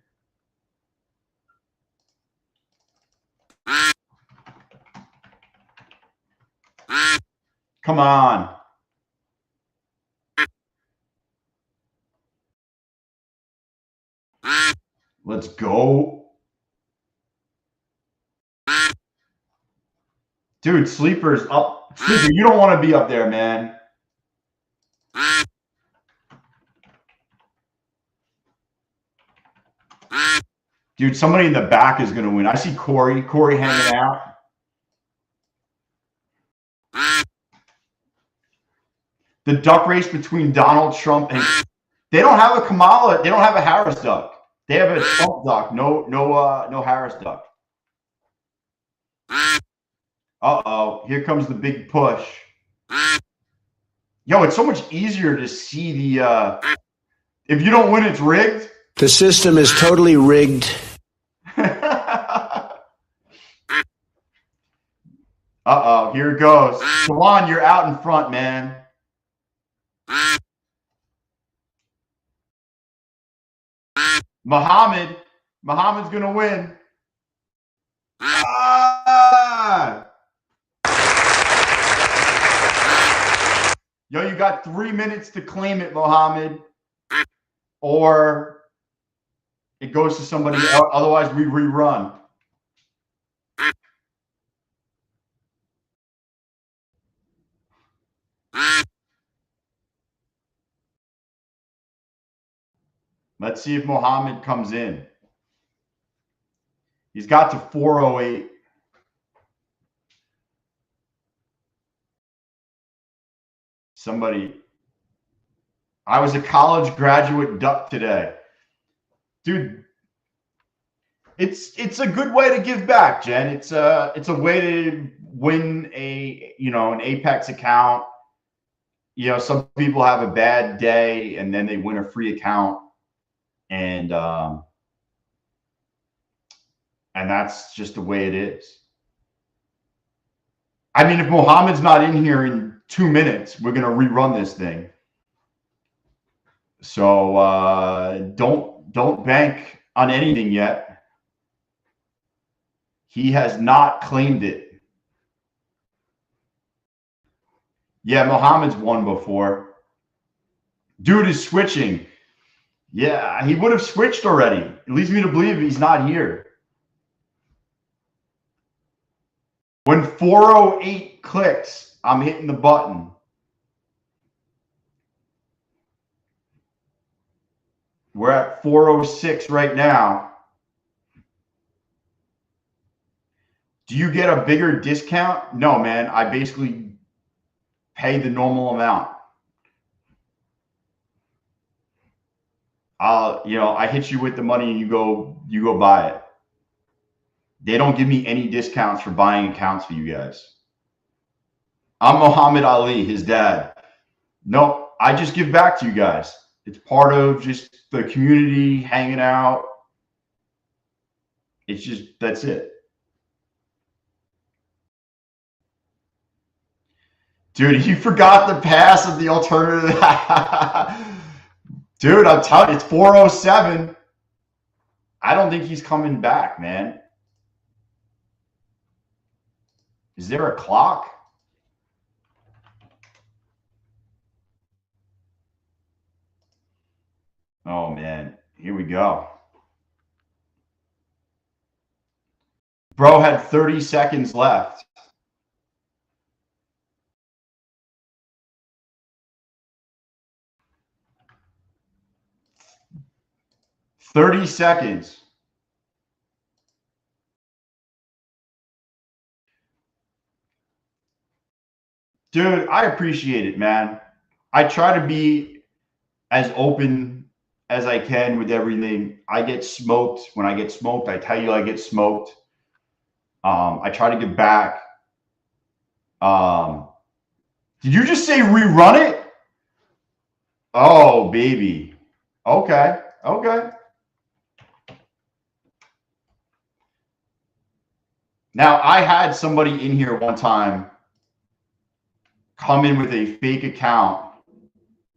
Come on. Let's go. Dude, Sleeper's up. Sleeper, you don't want to be up there, man. Dude, somebody in the back is going to win. I see Corey. Corey hanging out. The duck race between Donald Trump and they don't have a Kamala. They don't have a Harris duck. They have a Trump duck. No Harris duck. Uh-oh. Here comes the big push. Yo, it's so much easier to see the if you don't win, it's rigged. The system is totally rigged. Uh-oh, here it goes. Juan, you're out in front, man. Muhammad's gonna win. Ah! Yo, you got 3 minutes to claim it, Muhammad. Or it goes to somebody else. Otherwise, we rerun. Let's see if Muhammad comes in. He's got to 408. Somebody. I was a college graduate duck today. Dude, it's a good way to give back, Jen. It's a way to win an Apex account. You know, some people have a bad day and then they win a free account. And that's just the way it is. I mean, if Muhammad's not in here in 2 minutes, we're gonna rerun this thing. So don't bank on anything yet. He has not claimed it. Yeah, Muhammad's won before. Dude is switching. Yeah, he would have switched already. It leads me to believe he's not here. When 408 clicks, I'm hitting the button. We're at 406 right now. Do you get a bigger discount? No, man. I basically pay the normal amount. I hit you with the money and you go buy it. They don't give me any discounts for buying accounts for you guys. I'm Muhammad Ali, his dad. No, I just give back to you guys. It's part of just the community hanging out. It's just, that's it. Dude, you forgot the pass of the alternative. Dude, I'm telling you, it's 407. I don't think he's coming back, man. Is there a clock? Oh, man. Here we go. Bro had 30 seconds left. "30 seconds. Dude, I appreciate it, man. I try to be as open as I can with everything. I get smoked. When I get smoked, I tell you I get smoked. I try to give back. Did you just say rerun it? Oh, baby. Okay. Okay. Now, I had somebody in here one time come in with a fake account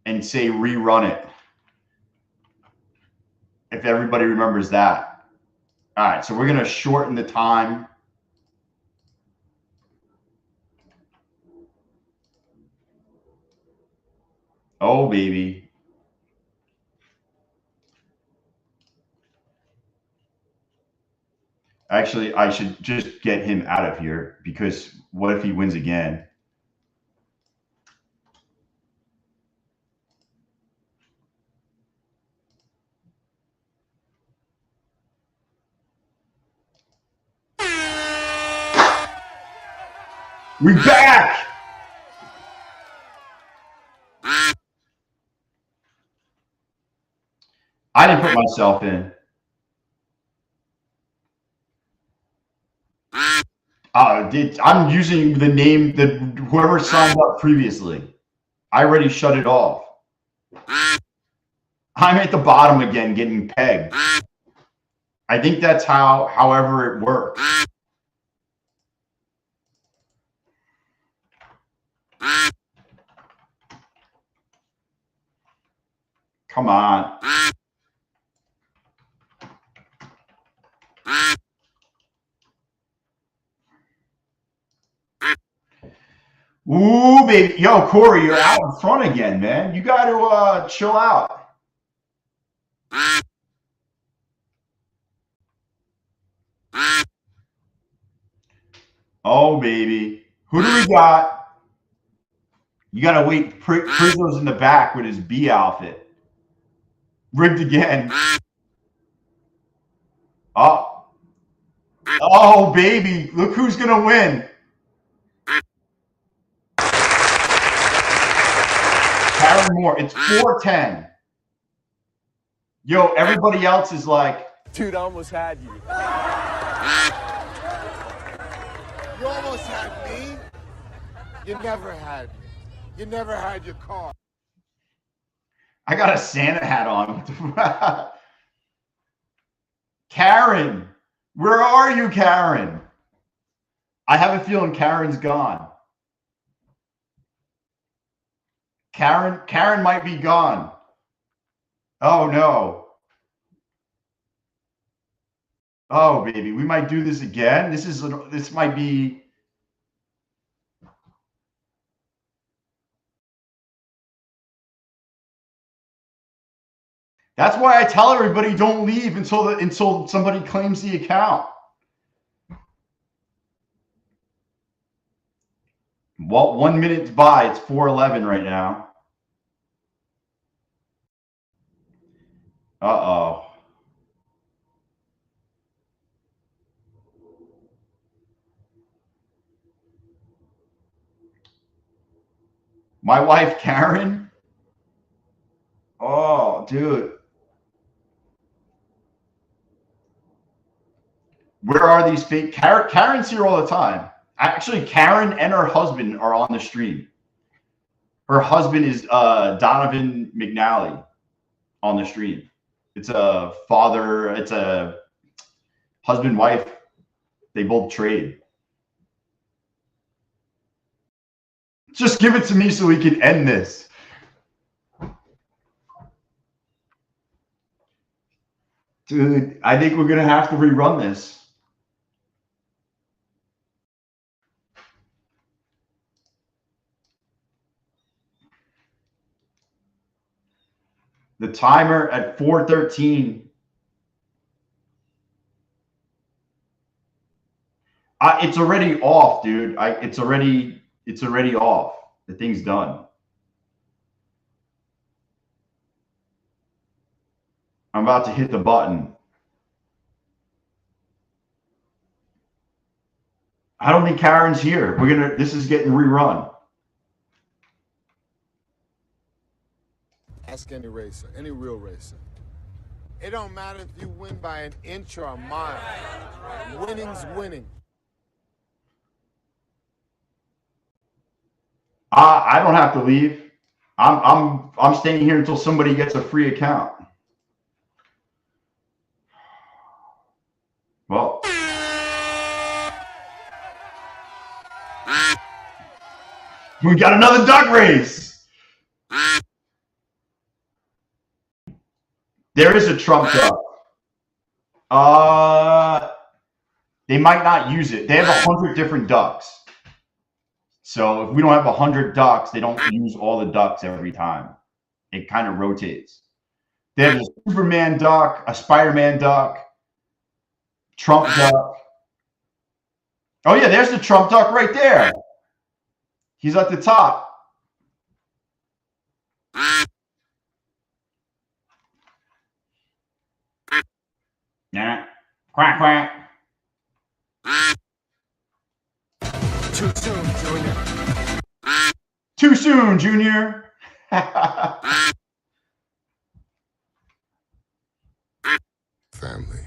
and say rerun it. If everybody remembers that. All right, so we're going to shorten the time. Oh, baby. Actually, I should just get him out of here because what if he wins again? We back! I didn't put myself in. I'm using the name that whoever signed up previously. I already shut it off. I'm at the bottom again getting pegged. I think that's however it works. Come on. Ooh, baby. Yo, Corey, you're out in front again, man. You got to chill out. Oh, baby. Who do we got? You got to wait. Prizzo's in the back with his B outfit. Rigged again. Oh. Oh, baby. Look who's going to win. Karen Moore. It's 4-10. Yo, everybody else is like. Dude, I almost had you. You almost had me. You never had me. You never had your car. I got a Santa hat on. Karen, where are you, Karen? I have a feeling Karen's gone. Karen might be gone. Oh no. Oh baby, we might do this again. This might be. That's why I tell everybody don't leave until somebody claims the account. Well, 1 minute by, it's 4:11 right now. Uh-oh. My wife, Karen? Oh, dude. Where are these fake? Karen's here all the time. Actually, Karen and her husband are on the stream. Her husband is Donovan McNally on the stream. It's a husband, wife. They both trade. Just give it to me so we can end this. Dude, I think we're going to have to rerun this. The timer at 4:13. It's already off, dude. It's already off. The thing's done. I'm about to hit the button. I don't think Karen's here. This is getting rerun. Ask any racer, any real racer. It don't matter if you win by an inch or a mile. Winning's winning. I don't have to leave. I'm staying here until somebody gets a free account. We got another duck race. There is a Trump duck. They might not use it. They have 100 different ducks. So if we don't have 100 ducks, they don't use all the ducks every time. It kind of rotates. They have a Superman duck, a Spider-Man duck, Trump duck. Oh yeah, there's the Trump duck right there. He's at the top. Yeah. Quack quack. Too soon, Junior. Too soon, Junior. Family.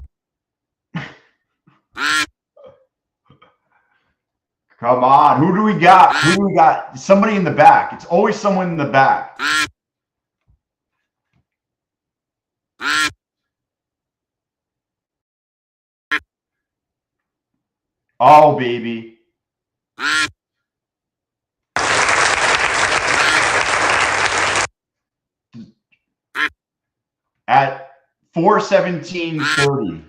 Come on. Who do we got? Who do we got? Somebody in the back. It's always someone in the back. Oh, baby. At 4:17:30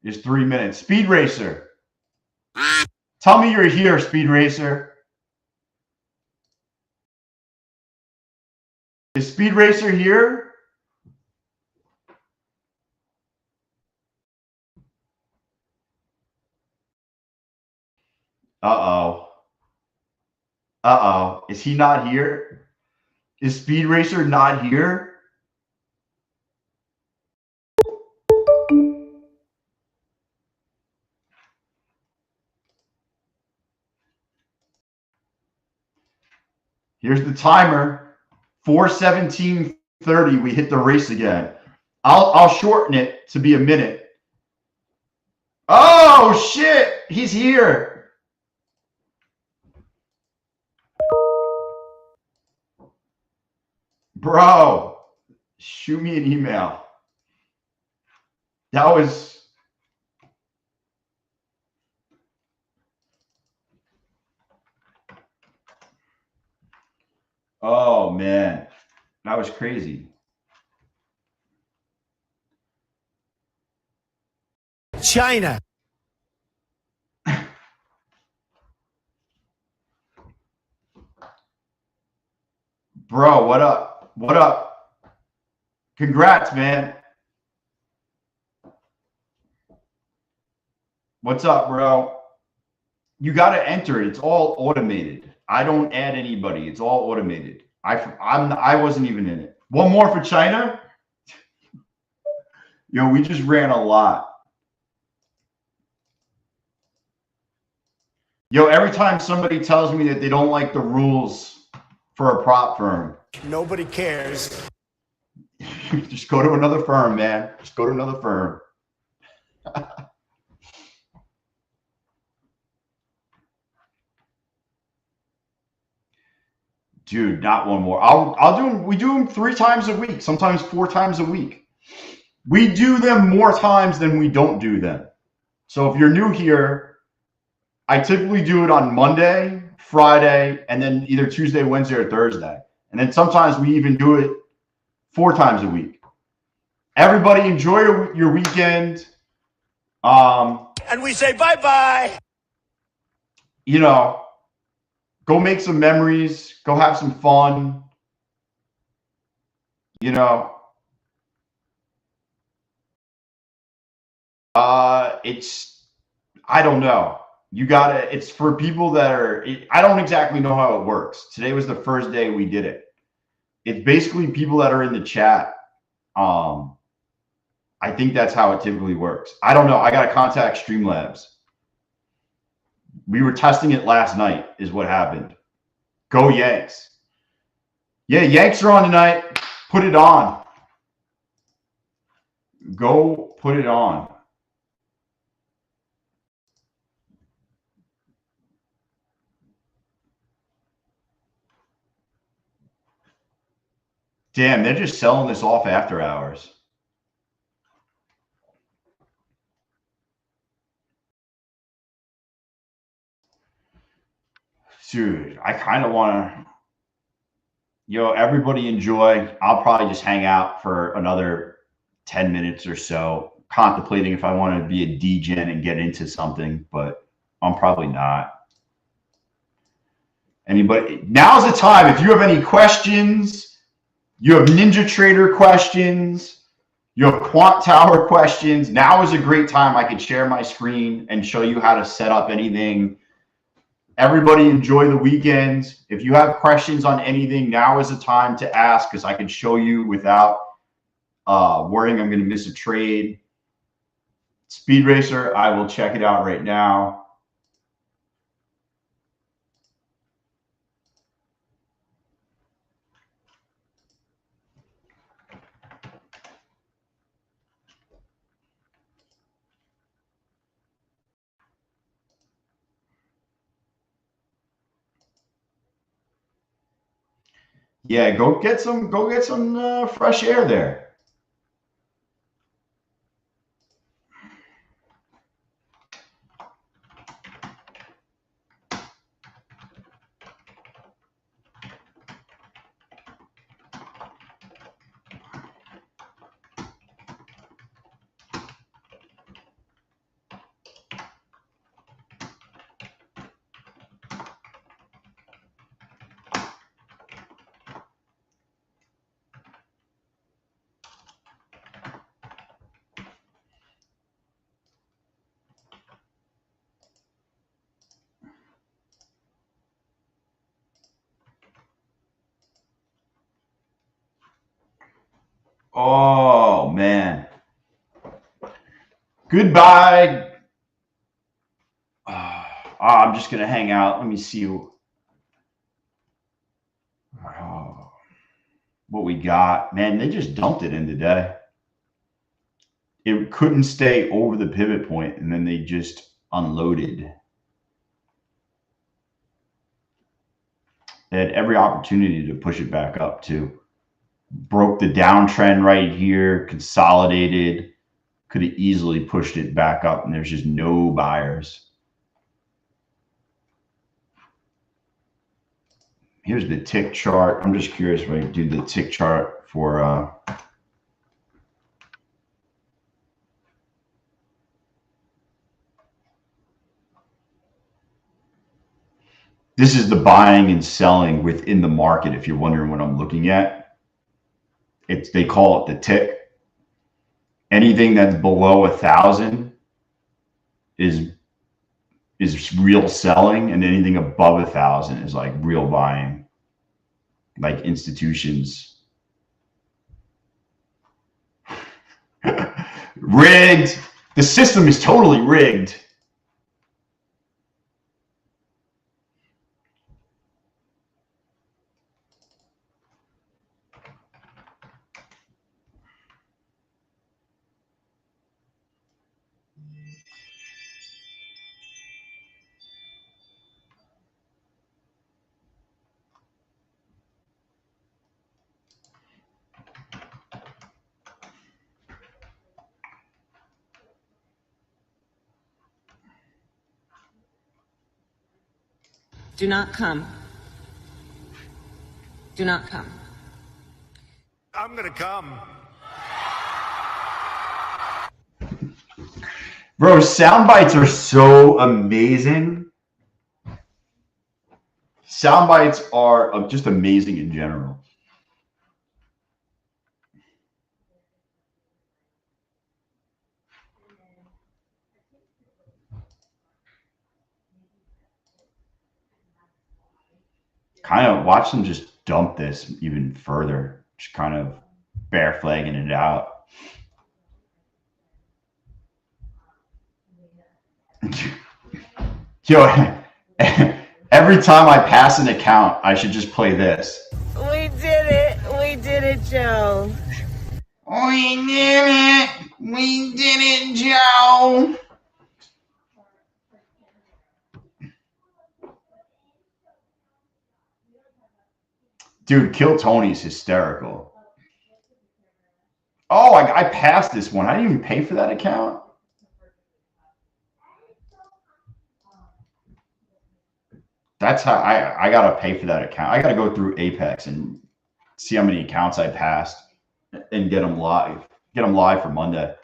is 3 minutes. Speed Racer. Tell me you're here, Speed Racer. Is Speed Racer here? Uh-oh. Uh-oh. Is he not here? Is Speed Racer not here? Here's the timer. 4:17:30. We hit the race again. I'll shorten it to be a minute. Oh shit! He's here. Bro, shoot me an email. That was oh man. That was crazy. China. Bro, what up? What up? Congrats, man. What's up, bro? You got to enter it. It's all automated. I don't add anybody. It's all automated. I wasn't even in it. One more for China. Yo, we just ran a lot. Yo, every time somebody tells me that they don't like the rules for a prop firm, Nobody cares. just go to another firm, man. Just go to another firm. Dude, not one more. I'll do them. We do them 3 times a week, sometimes 4 times a week. We do them more times than we don't do them. So if you're new here, I typically do it on Monday, Friday, and then either Tuesday, Wednesday, or Thursday. And then sometimes we even do it 4 times a week. Everybody enjoy your weekend. And we say bye-bye. You know, go make some memories. Go have some fun. You know, I don't know. It's for people that are, I don't exactly know how it works. Today was the first day we did it. It's basically people that are in the chat. I think that's how it typically works. I don't know. I got to contact Streamlabs. We were testing it last night is what happened. Go Yanks. Yeah, Yanks are on tonight. Put it on. Go put it on. Damn, they're just selling this off after hours. Dude, I kind of want to, everybody enjoy. I'll probably just hang out for another 10 minutes or so, contemplating if I want to be a degen and get into something, but I'm probably not. Anybody? Now's the time. If you have any questions, you have Ninja Trader questions, you have Quant Tower questions, now is a great time. I could share my screen and show you how to set up anything. Everybody enjoy the weekends. If you have questions on anything, now is the time to ask, because I can show you without worrying I'm going to miss a trade. Speed Racer, I will check it out right now. Yeah, go get some fresh air there. Oh, man. Goodbye. I'm just going to hang out. Let me see what we got. Man, they just dumped it in today. It couldn't stay over the pivot point, and then they just unloaded. They had every opportunity to push it back up, too. Broke the downtrend right here, consolidated, could have easily pushed it back up, and there's just no buyers. Here's the tick chart. I'm just curious if I can do the tick chart for this is the buying and selling within the market, if you're wondering what I'm looking at. They call it the tick. Anything that's below 1,000 is real selling, and anything above 1,000 is like real buying, like institutions. Rigged. The system is totally rigged. Do not come. Do not come. I'm gonna come. Bro, sound bites are so amazing. Sound bites are just amazing in general. Kind of watch them just dump this even further, just kind of bear flagging it out. Yo, every time I pass an account, I should just play this. We did it. We did it, Joe. We did it. We did it, Joe. Dude, Kill Tony's hysterical. Oh, I passed this one. I didn't even pay for that account. That's how I gotta pay for that account. I gotta go through Apex and see how many accounts I passed and get them live. Get them live for Monday.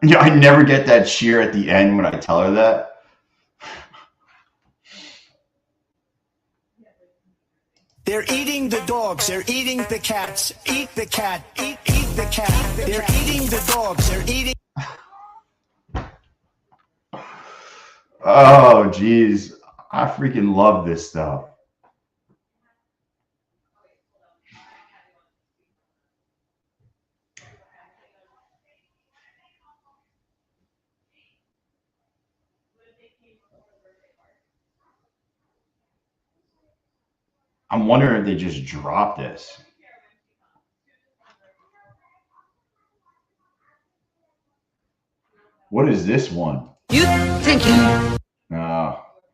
Yeah, I never get that cheer at the end when I tell her that. They're eating the dogs. They're eating the cats. Eat the cat. Eat the cat. They're eating the dogs. They're eating. Oh, geez. I freaking love this stuff. I'm wondering if they just dropped this. What is this one? You think you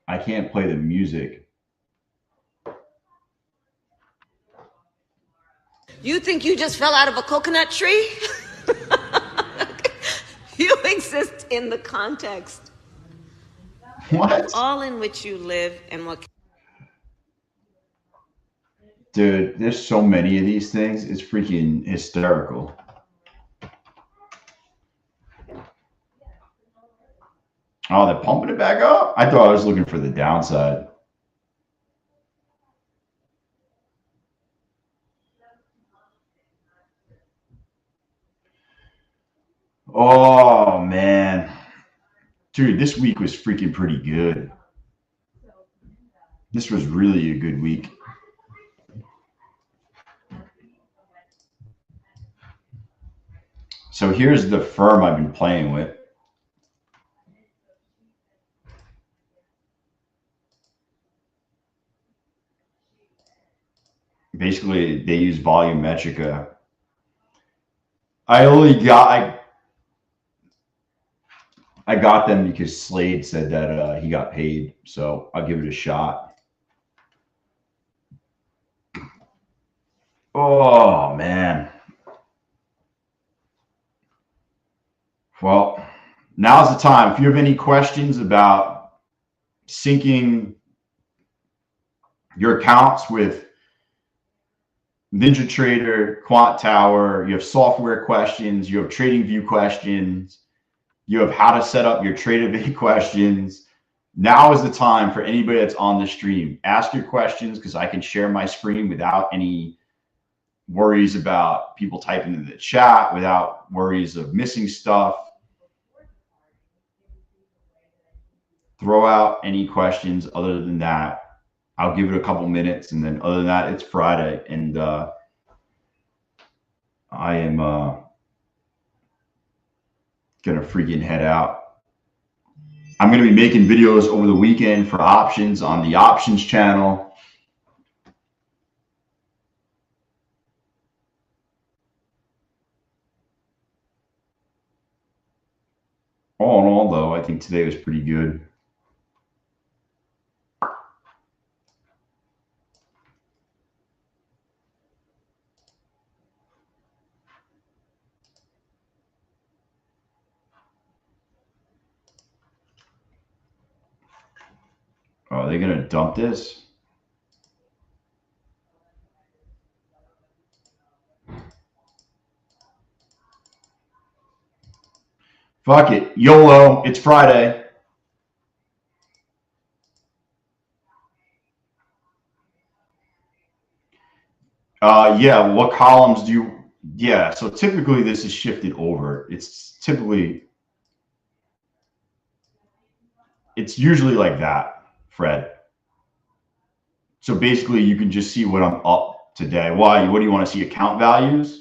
I can't play the music. you just fell out of a coconut tree? You exist in the context What? all in which you live and what. Dude, there's so many of these things. It's freaking hysterical. Oh, they're pumping it back up? I thought I was looking for the downside. Oh, man. Dude, this week was freaking pretty good. This was really a good week. So here's the firm I've been playing with. Basically, they use Volumetrica. I got them because Slade said that he got paid, so I'll give it a shot. Oh, man. Well, now's the time. If you have any questions about syncing your accounts with NinjaTrader, Quant Tower, you have software questions, you have TradingView questions, you have how to set up your TradeAvate questions. Now is the time for anybody that's on the stream. Ask your questions because I can share my screen without any worries about people typing in the chat, without worries of missing stuff. Throw out any questions other than that. I'll give it a couple minutes, and then other than that, it's Friday, and I am gonna freaking head out. I'm gonna be making videos over the weekend for options on the options channel. All in all, though, I think today was pretty good. Oh, are they gonna dump this? Fuck it. YOLO. It's Friday. Yeah, what columns do you... Yeah, so typically this is shifted over. It's usually like that, Fred. So basically you can just see what I'm up today. Why? What do you want to see? Account values?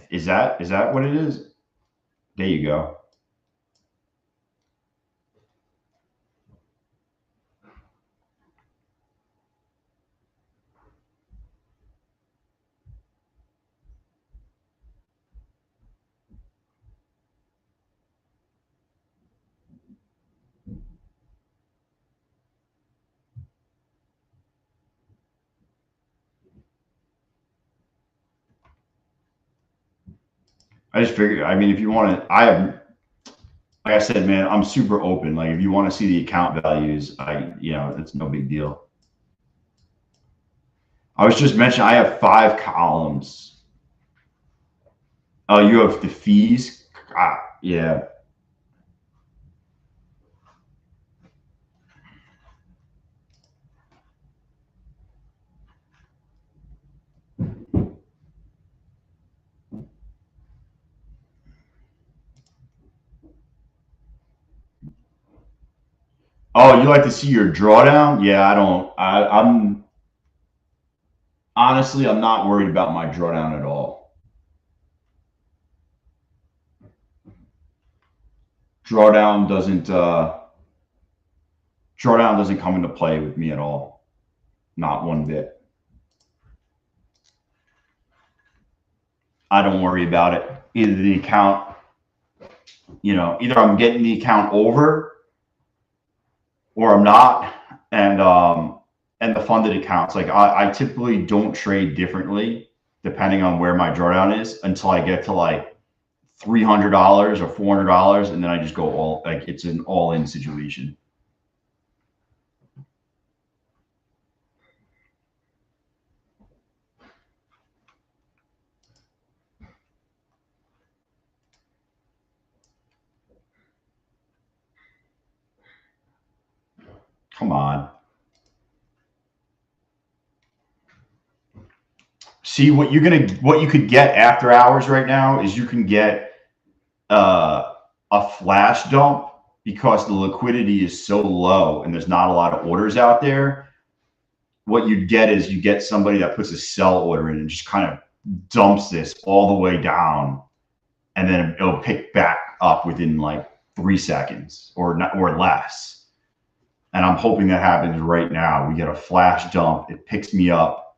Is that what it is? There you go. I just figured, I mean, if you want to, I have, like I said, man, I'm super open. Like if you want to see the account values, it's no big deal. I was just mentioning I have 5 columns. Oh, you have the fees? Yeah. Oh, you like to see your drawdown? Yeah, I don't. I'm honestly, I'm not worried about my drawdown at all. Drawdown doesn't come into play with me at all. Not one bit. I don't worry about it. Either the account, either I'm getting the account over or I'm not. And the funded accounts, like I typically don't trade differently depending on where my drawdown is until I get to like $300 or $400, and then I just go all, like, it's an all-in situation. Come on. See what you could get after hours right now is you can get a flash dump because the liquidity is so low and there's not a lot of orders out there. What you'd get is you get somebody that puts a sell order in and just kind of dumps this all the way down, and then it'll pick back up within like 3 seconds or less. And I'm hoping that happens right now. We get a flash dump, it picks me up,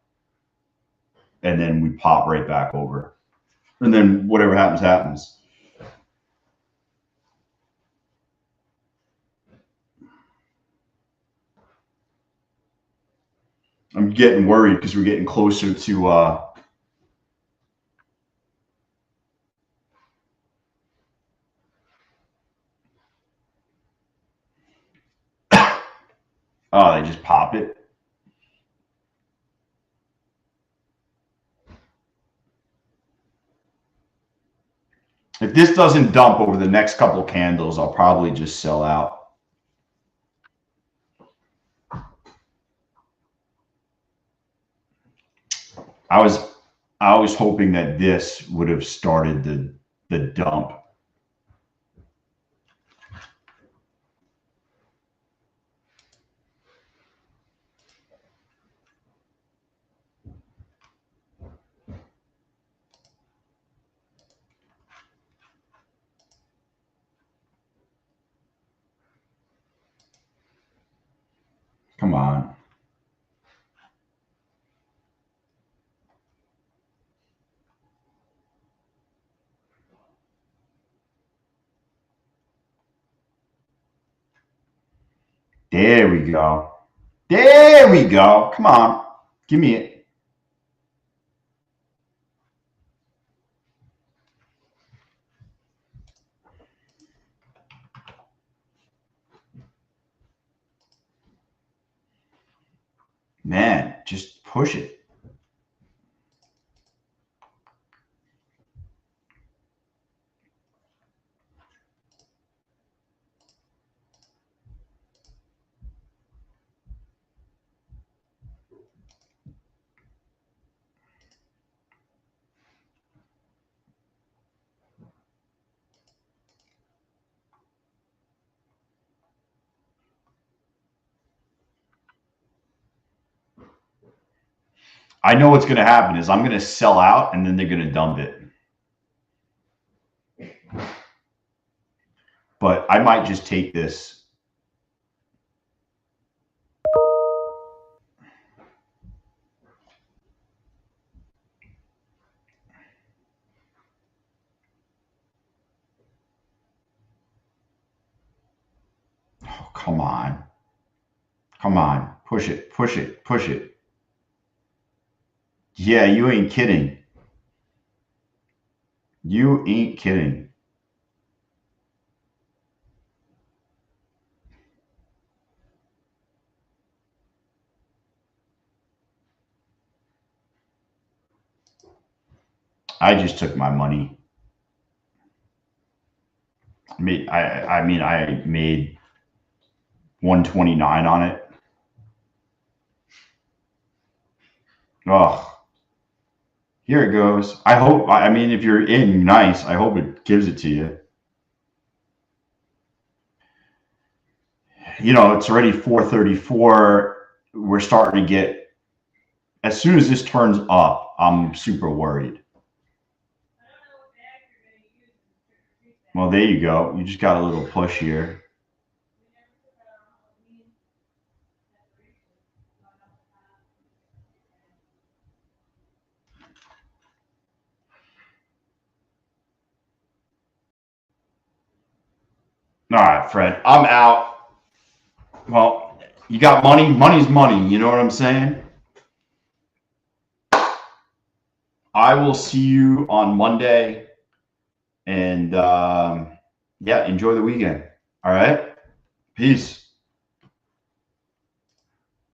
and then we pop right back over. And then whatever happens, happens. I'm getting worried because we're getting closer to oh, they just pop it. If this doesn't dump over the next couple candles, I'll probably just sell out. I was hoping that this would have started the dump. Come on. There we go. There we go. Come on. Give me it. Man, just push it. I know what's going to happen is I'm going to sell out and then they're going to dump it. But I might just take this. Oh, come on. Come on. Push it, push it, push it. Yeah, you ain't kidding. You ain't kidding. I just took my money. I mean, I made 129 on it. Oh, here it goes. I hope. I mean, if you're in, nice. I hope it gives it to you. You know, it's already 4:34. We're starting to get. As soon as this turns up, I'm super worried. Well, there you go. You just got a little push here. All right, Fred, I'm out. Well, you got money. Money's money. You know what I'm saying? I will see you on Monday. And yeah, enjoy the weekend. All right. Peace.